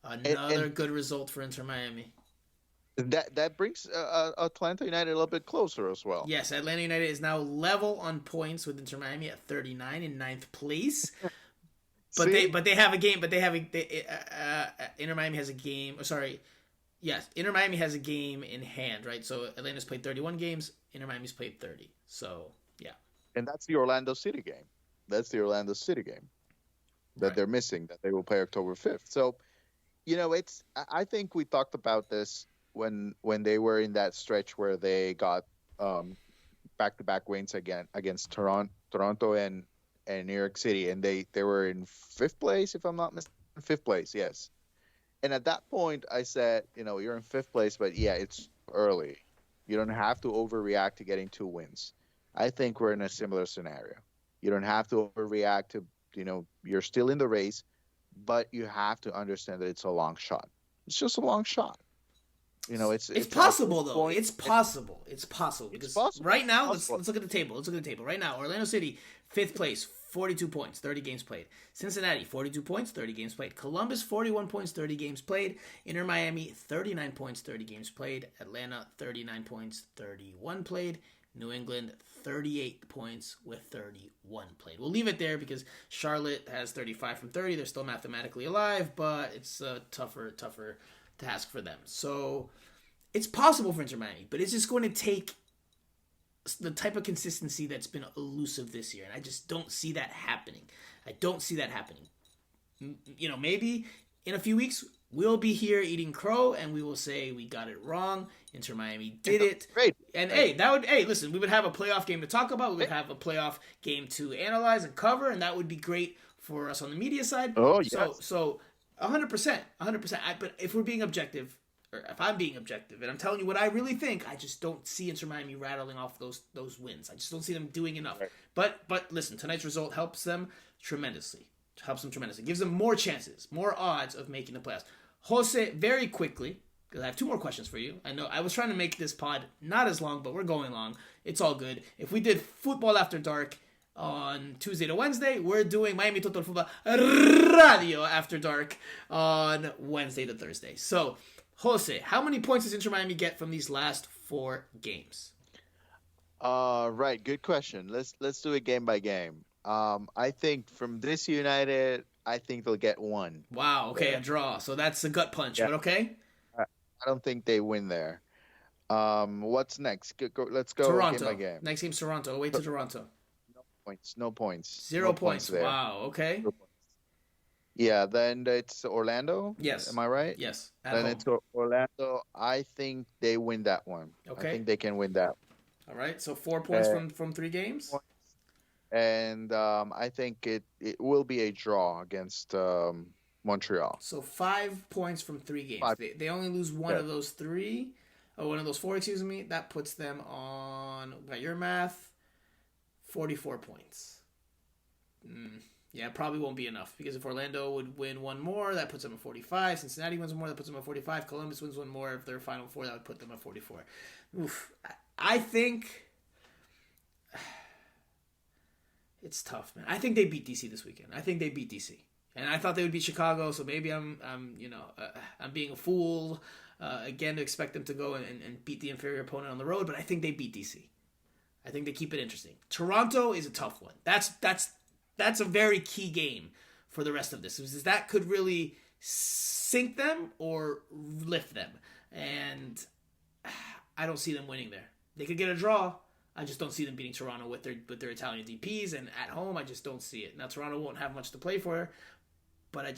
Another good result for Inter Miami. That brings Atlanta United a little bit closer as well. Yes, Atlanta United is now level on points with Inter Miami at 39 in 9th place. But they have a game. But Inter Miami has a game. Yes, Inter Miami has a game in hand, right? So Atlanta's played 31 games. Inter Miami's played 30. So yeah. And that's the Orlando City game. That's the Orlando City game that they're missing, that they will play October 5th. So, I think we talked about this when they were in that stretch where they got back-to-back wins against Toronto and New York City, and they were in 5th place, if I'm not mistaken. 5th place, yes. And at that point, I said, you're in fifth place, but yeah, it's early. You don't have to overreact to getting two wins. I think we're in a similar scenario. You don't have to overreact to, you're still in the race, but you have to understand that it's a long shot. It's just a long shot. It's It's at this possible though. point, It's possible. It's possible it's because possible. right It's now, possible. let's look at the table. Let's look at the table right now. Orlando City, fifth place, 42 points, 30 games played. Cincinnati, 42 points, 30 games played. Columbus, 41 points, 30 games played. Inter Miami, 39 points, 30 games played. Atlanta, 39 points, 31 played. New England, 38 points with 31 played. We'll leave it there because Charlotte has 35 from 30. They're still mathematically alive, but it's a tougher task for them. So it's possible for Inter Miami, but it's just going to take the type of consistency that's been elusive this year, and I just don't see that happening. I don't see that happening. Maybe in a few weeks we'll be here eating crow, and we will say we got it wrong. Inter Miami did it, Great. and Great. listen, we would have a playoff game to talk about. We would have a playoff game to analyze and cover, and that would be great for us on the media side. Oh, yes. So 100%, 100%. But if we're being objective, or if I'm being objective, and I'm telling you what I really think, I just don't see Inter Miami rattling off those wins. I just don't see them doing enough. Right. But listen, tonight's result helps them tremendously. Helps them tremendously. Gives them more chances, more odds of making the playoffs. Jose, very quickly, because I have two more questions for you. I know I was trying to make this pod not as long, but we're going long. It's all good. If we did football after dark on Tuesday to Wednesday, we're doing Miami Total Football Radio after dark on Wednesday to Thursday. So, Jose, how many points does Inter Miami get from these last four games? Right. Good question. Let's do it game by game. I think from this United, I think they'll get one Wow, okay, a there. draw. So that's a gut punch, Yeah. but okay. I don't think they win there. What's next? Let's go game by Toronto. game. Next game's Toronto. Away to Toronto. No points. No points. 0 points. There. Wow, okay. Yeah. Then it's Orlando. Yes. Am I right? Yes. At Then home. it's Orlando. I think they win that one. Okay. I think they can win that. All right. So 4 points Uh, from three games. and I think it will be a draw against Montreal. So 5 points from three games. 5. They only lose one Yeah. of those three, or one of those four, excuse me. That puts them on, by your math, 44 points. Yeah, probably won't be enough because if Orlando would win one more, that puts them at 45. Cincinnati wins one more, that puts them at 45. Columbus wins one more. If they're Final Four, that would put them at 44. Oof. I think it's tough, man. I think they beat DC this weekend. I think they beat DC, and I thought they would beat Chicago. So maybe I'm being a fool again to expect them to go and beat the inferior opponent on the road. But I think they beat DC. I think they keep it interesting. Toronto is a tough one. That's a very key game for the rest of this. That could really sink them or lift them, and I don't see them winning there. They could get a draw. I just don't see them beating Toronto with their Italian DPs, and at home I just don't see it. Now Toronto won't have much to play for, but I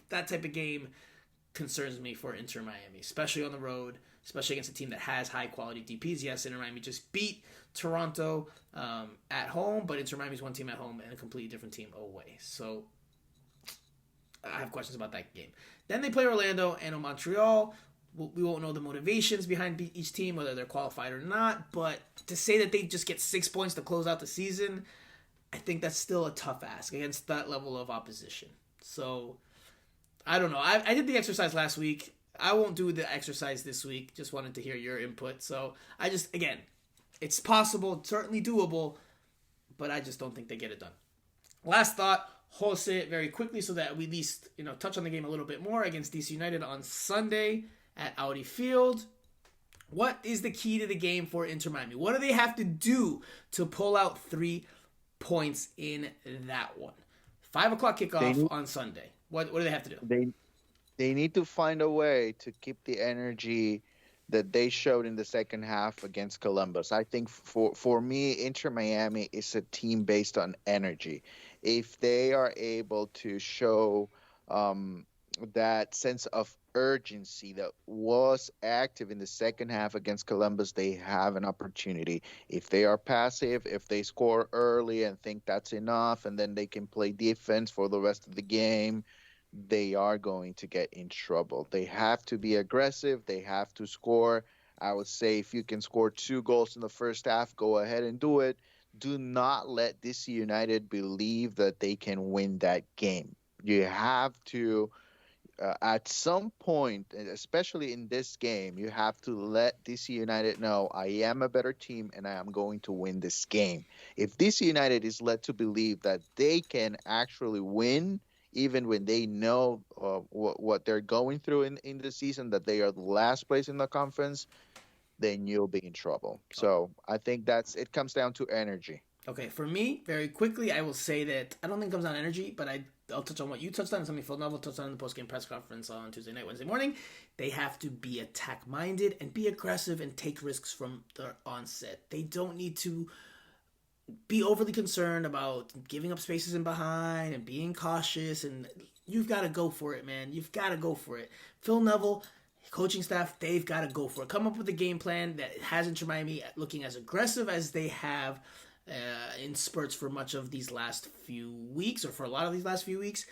that type of game concerns me for Inter Miami, especially on the road, especially against a team that has high quality DPs. Yes, Inter Miami just beat Toronto at home, but Inter Miami's one team at home and a completely different team away. So I have questions about that game. Then they play Orlando and Montreal. We won't know the motivations behind each team, whether they're qualified or not. But to say that they just get 6 points to close out the season, I think that's still a tough ask against that level of opposition. So I don't know. I did the exercise last week. I won't do the exercise this week. Just wanted to hear your input. So again, it's possible, certainly doable, but I just don't think they get it done. Last thought, Jose, very quickly, so that we at least touch on the game a little bit more against DC United on Sunday at Audi Field. What is the key to the game for Inter Miami? What do they have to do to pull out 3 points in that one? 5:00 kickoff on Sunday. What do they have to do? They need to find a way to keep the energy that they showed in the second half against Columbus. I think for me, Inter Miami is a team based on energy. If they are able to show that sense of urgency that was active in the second half against Columbus, they have an opportunity. If they are passive, if they score early and think that's enough, and then they can play defense for the rest of the game, they are going to get in trouble. They have to be aggressive. They have to score. I would say if you can score 2 goals in the first half, go ahead and do it. Do not let DC United believe that they can win that game. You have to at some point, and especially in this game, you have to let DC United know I am a better team and I am going to win this game. If DC United is led to believe that they can actually win, even when they know what they're going through in the season, that they are the last place in the conference, then you'll be in trouble. So I think it comes down to energy. Okay, for me, very quickly, I will say that I don't think it comes down to energy, but I'll touch on what you touched on and something Phil Neville touched on in the post-game press conference on Tuesday night, Wednesday morning. They have to be attack-minded and be aggressive and take risks from the onset. They don't need to be overly concerned about giving up spaces in behind and being cautious, and you've got to go for it, man. You've got to go for it. Phil Neville, coaching staff, they've got to go for it. Come up with a game plan that has Inter Miami looking as aggressive as they have in spurts for much of these last few weeks, or for a lot of these last few weeks.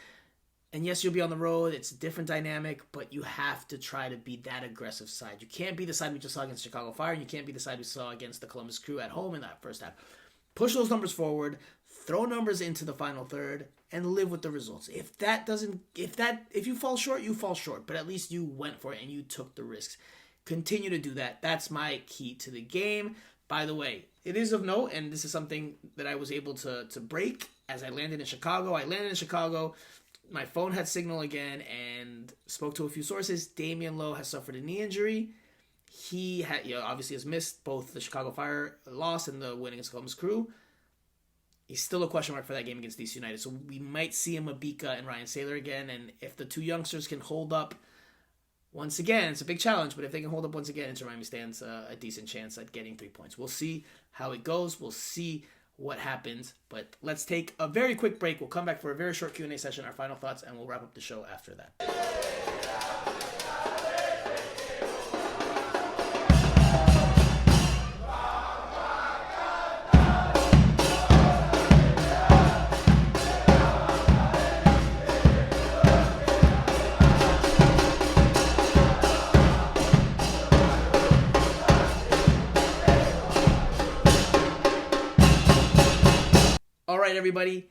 And yes, you'll be on the road. It's a different dynamic, but you have to try to be that aggressive side. You can't be the side we just saw against Chicago Fire, and you can't be the side we saw against the Columbus Crew at home in that first half. Push those numbers forward, throw numbers into the final third, and live with the results. If you fall short, you fall short, but at least you went for it and you took the risks. Continue to do that. That's my key to the game. By the way, it is of note, and this is something that I was able to break as I landed in Chicago. My phone had signal again, and spoke to a few sources. Damian Lowe has suffered a knee injury. He obviously has missed both the Chicago Fire loss and the win against Columbus Crew. He's still a question mark for that game against DC United, so we might see Mabika and Ryan Saylor again, and if the two youngsters can hold up once again, it's a big challenge, but if they can hold up once again, Inter Miami stands a decent chance at getting 3 points. We'll see how it goes. We'll see what happens, but let's take a very quick break. We'll come back for a very short Q&A session, our final thoughts, and we'll wrap up the show after that. All right, everybody.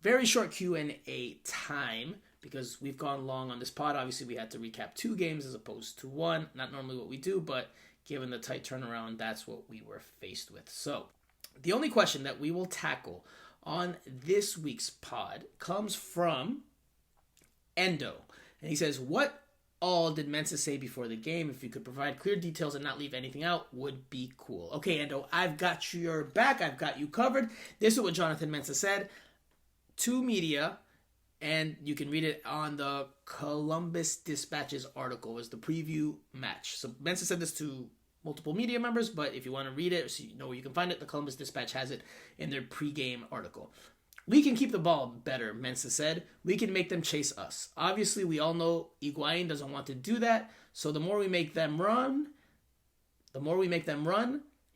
Very short Q&A time because we've gone long on this pod. Obviously, we had to recap 2 games as opposed to 1. Not normally what we do, but given the tight turnaround, that's what we were faced with. So, the only question that we will tackle on this week's pod comes from Endo. And he says, what all did Mensah say before the game? If you could provide clear details and not leave anything out, would be cool. Okay, Endo, I've got your back. I've got you covered. This is what Jonathan Mensah said to media, and you can read it on the Columbus Dispatch's article. It was the preview match. So Mensah said this to multiple media members, but if you want to read it so you know where you can find it, the Columbus Dispatch has it in their pregame article. We can keep the ball better, Mensah said. We can make them chase us. Obviously, we all know Higuain doesn't want to do that, so the more we make them run,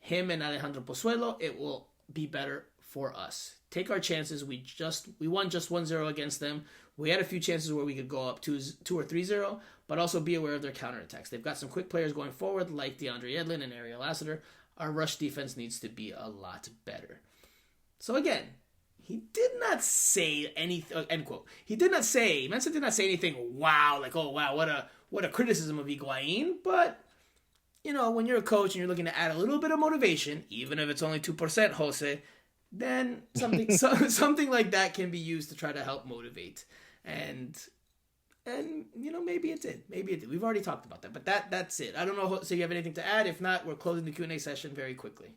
him and Alejandro Pozuelo, it will be better for us. Take our chances. We won just 1-0 against them. We had a few chances where we could go up 2 or 3-0, but also be aware of their counterattacks. They've got some quick players going forward, like DeAndre Yedlin and Ariel Lasseter. Our rush defense needs to be a lot better. So again, he did not say anything, end quote. Mensah did not say anything, wow, like, oh, wow, what a criticism of Higuain. But, you know, when you're a coach and you're looking to add a little bit of motivation, even if it's only 2%, Jose, then something like that can be used to try to help motivate. And you know, maybe it did. We've already talked about that, but that's it. I don't know, Jose, you have anything to add? If not, we're closing the Q&A session very quickly.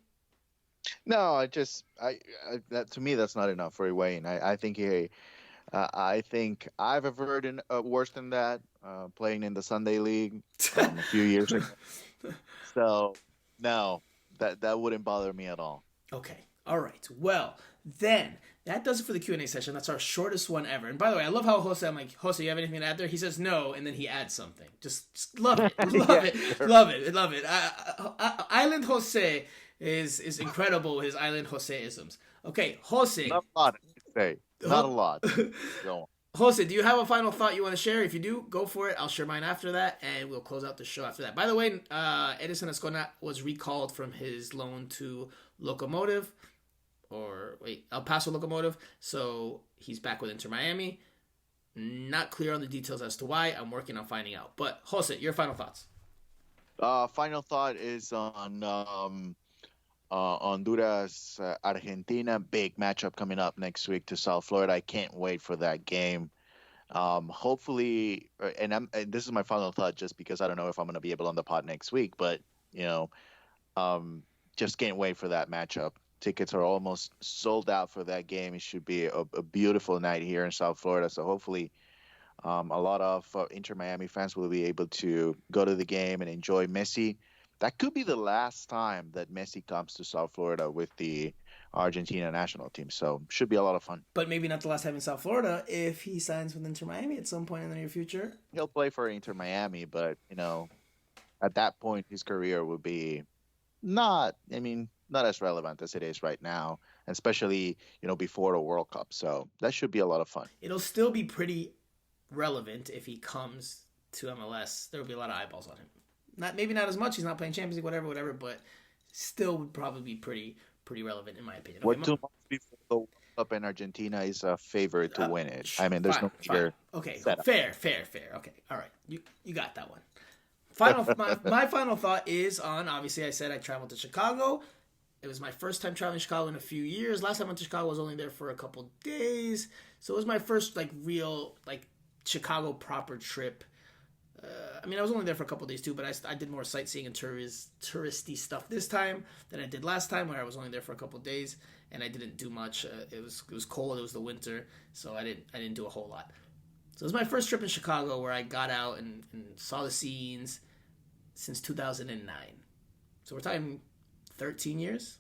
No, that to me that's not enough for Higuain. I think I've heard worse than that playing in the Sunday League a few years ago. So no, that wouldn't bother me at all. Okay, all right. Well, then that does it for the Q&A session. That's our shortest one ever. And by the way, I love how Jose. I'm like, Jose, you have anything to add there? He says no, and then he adds something. Just love it, love it. Island Jose is incredible, his Island Jose-isms. Okay, Jose. Not a lot, I'd say. Not a lot. Go on. Jose, do you have a final thought you want to share? If you do, go for it. I'll share mine after that, and we'll close out the show after that. By the way, Edison Escona was recalled from his loan to El Paso Locomotive, so he's back with Inter Miami. Not clear on the details as to why. I'm working on finding out. But Jose, your final thoughts. Final thought is on Honduras, Argentina. Big matchup coming up next week to South Florida. I can't wait for that game. Hopefully, and this is my final thought, just because I don't know if I'm going to be able on the pod next week, but just can't wait for that matchup. Tickets are almost sold out for that game. It should be a beautiful night here in South Florida. So hopefully, a lot of Inter Miami fans will be able to go to the game and enjoy Messi. That could be the last time that Messi comes to South Florida with the Argentina national team. So should be a lot of fun. But maybe not the last time in South Florida if he signs with Inter Miami at some point in the near future. He'll play for Inter Miami, but, at that point, his career would be not as relevant as it is right now, especially, before the World Cup. So that should be a lot of fun. It'll still be pretty relevant if he comes to MLS. There will be a lot of eyeballs on him. Maybe not as much. He's not playing Champions League, whatever, but still would probably be pretty relevant in my opinion. What 2 months before the World Cup in Argentina is a favorite to win it. I mean, there's no bigger. Okay, fair. Okay, all right, you got that one. My final thought is on, obviously I said I traveled to Chicago. It was my first time traveling to Chicago in a few years. Last time I went to Chicago I was only there for a couple days. So it was my first real Chicago proper trip. I was only there for a couple days too, but I did more sightseeing and touristy stuff this time than I did last time, where I was only there for a couple days and I didn't do much. It was cold. It was the winter, so I didn't do a whole lot. So it was my first trip in Chicago where I got out and saw the scenes since 2009. So we're talking 13 years.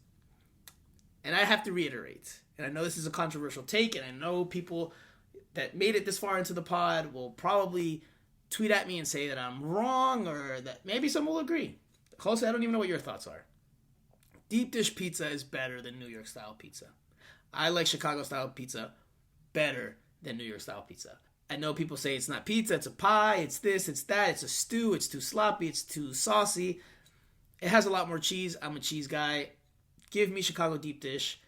And I have to reiterate, and I know this is a controversial take, and I know people that made it this far into the pod will probably tweet at me and say that I'm wrong, or that maybe some will agree. Jose, I don't even know what your thoughts are. Deep dish pizza is better than New York style pizza. I like Chicago style pizza better than New York style pizza. I know people say it's not pizza, it's a pie, it's this, it's that, it's a stew, it's too sloppy, it's too saucy. It has a lot more cheese. I'm a cheese guy. Give me Chicago deep dish.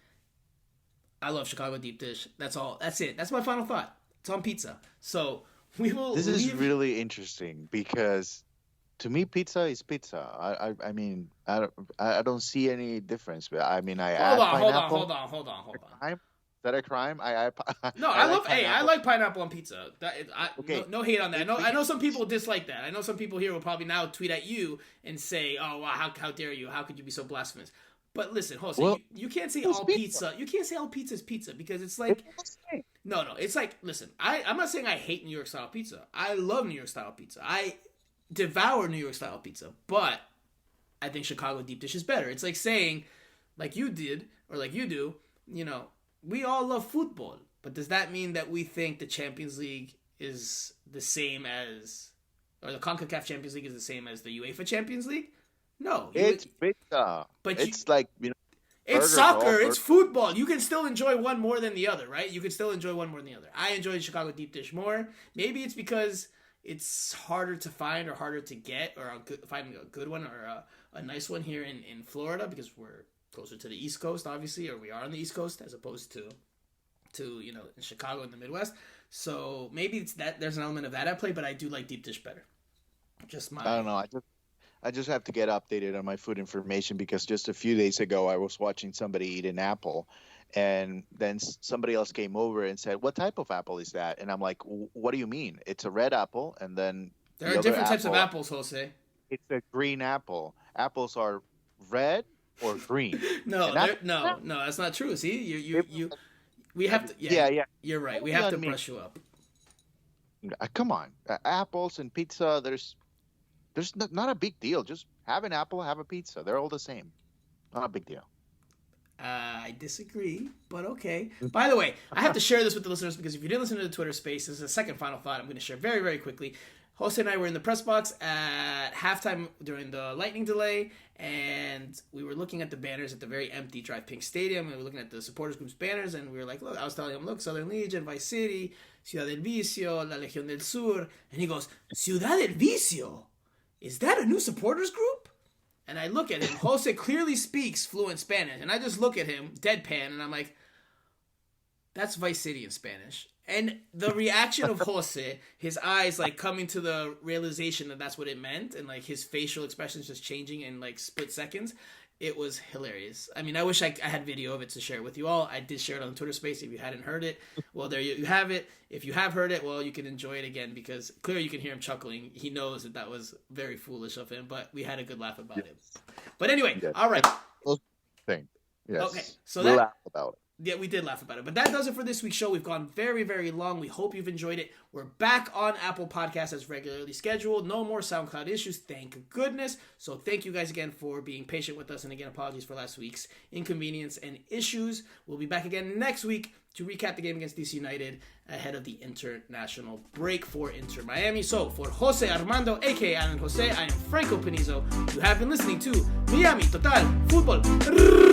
I love Chicago deep dish. That's all. That's it. That's my final thought. It's on pizza. So we will. This is really interesting because, to me, pizza is pizza. I don't see any difference. I mean, hold on. Is that a crime? I like pineapple on pizza. Okay. No hate on that. I know some people dislike that. I know some people here will probably now tweet at you and say, "Oh, wow, how dare you? How could you be so blasphemous?" But listen, Jose, you can't say all pizza. You can't say all pizza is pizza because it's like no. It's like, listen, I'm not saying I hate New York style pizza. I love New York style pizza. I devour New York style pizza, but I think Chicago deep dish is better. It's like saying, like you did or like you do, we all love football, but does that mean that we think the Champions League is the same as, or the CONCACAF Champions League is the same as the UEFA Champions League? No. It's pizza. But it's it's soccer. It's football. You can still enjoy one more than the other, right? You can still enjoy one more than the other. I enjoy Chicago deep dish more. Maybe it's because it's harder to find or harder to get, or finding a good one or a nice one here in Florida because we're closer to the East Coast, obviously, or we are on the East Coast as opposed to in Chicago in the Midwest. So maybe it's that there's an element of that at play, but I do like deep dish better. I don't know. I just have to get updated on my food information because just a few days ago I was watching somebody eat an apple, and then somebody else came over and said, "What type of apple is that?" And I'm like, "What do you mean? It's a red apple." And then there are different types of apples, Jose. It's a green apple. Apples are red or green. No, that's not true. See, we have to. Yeah. You're right. We have to brush you up. Come on, apples and pizza. There's not a big deal. Just have an apple, have a pizza. They're all the same. Not a big deal. I disagree, but okay. By the way, I have to share this with the listeners because if you didn't listen to the Twitter space, this is a second final thought I'm going to share very, very quickly. Jose and I were in the press box at halftime during the lightning delay, and we were looking at the banners at the very empty Drive Pink Stadium, and we were looking at the supporters group's banners, and we were like, look, I was telling him, look, Southern Legion, Vice City, Ciudad del Vicio, La Legión del Sur, and he goes, Ciudad del Vicio? Is that a new supporters group? And I look at him. Jose clearly speaks fluent Spanish, and I just look at him, deadpan, and I'm like, that's Vice City in Spanish. And the reaction of Jose, his eyes like coming to the realization that that's what it meant, and like his facial expressions just changing in like split seconds, it was hilarious. I mean, I wish I had video of it to share with you all. I did share it on Twitter Space. If you hadn't heard it, well, there you have it. If you have heard it, well, you can enjoy it again, because clearly you can hear him chuckling. He knows that was very foolish of him, but we had a good laugh about it. But anyway, all right. Thing. Yes. Okay, so we'll laugh about it. Yeah, we did laugh about it. But that does it for this week's show. We've gone very, very long. We hope you've enjoyed it. We're back on Apple Podcasts as regularly scheduled. No more SoundCloud issues, thank goodness. So thank you guys again for being patient with us. And again, apologies for last week's inconvenience and issues. We'll be back again next week to recap the game against DC United ahead of the international break for Inter Miami. So for Jose Armando, a.k.a. Alan Jose, I am Franco Panizo. You have been listening to Miami Total Futbol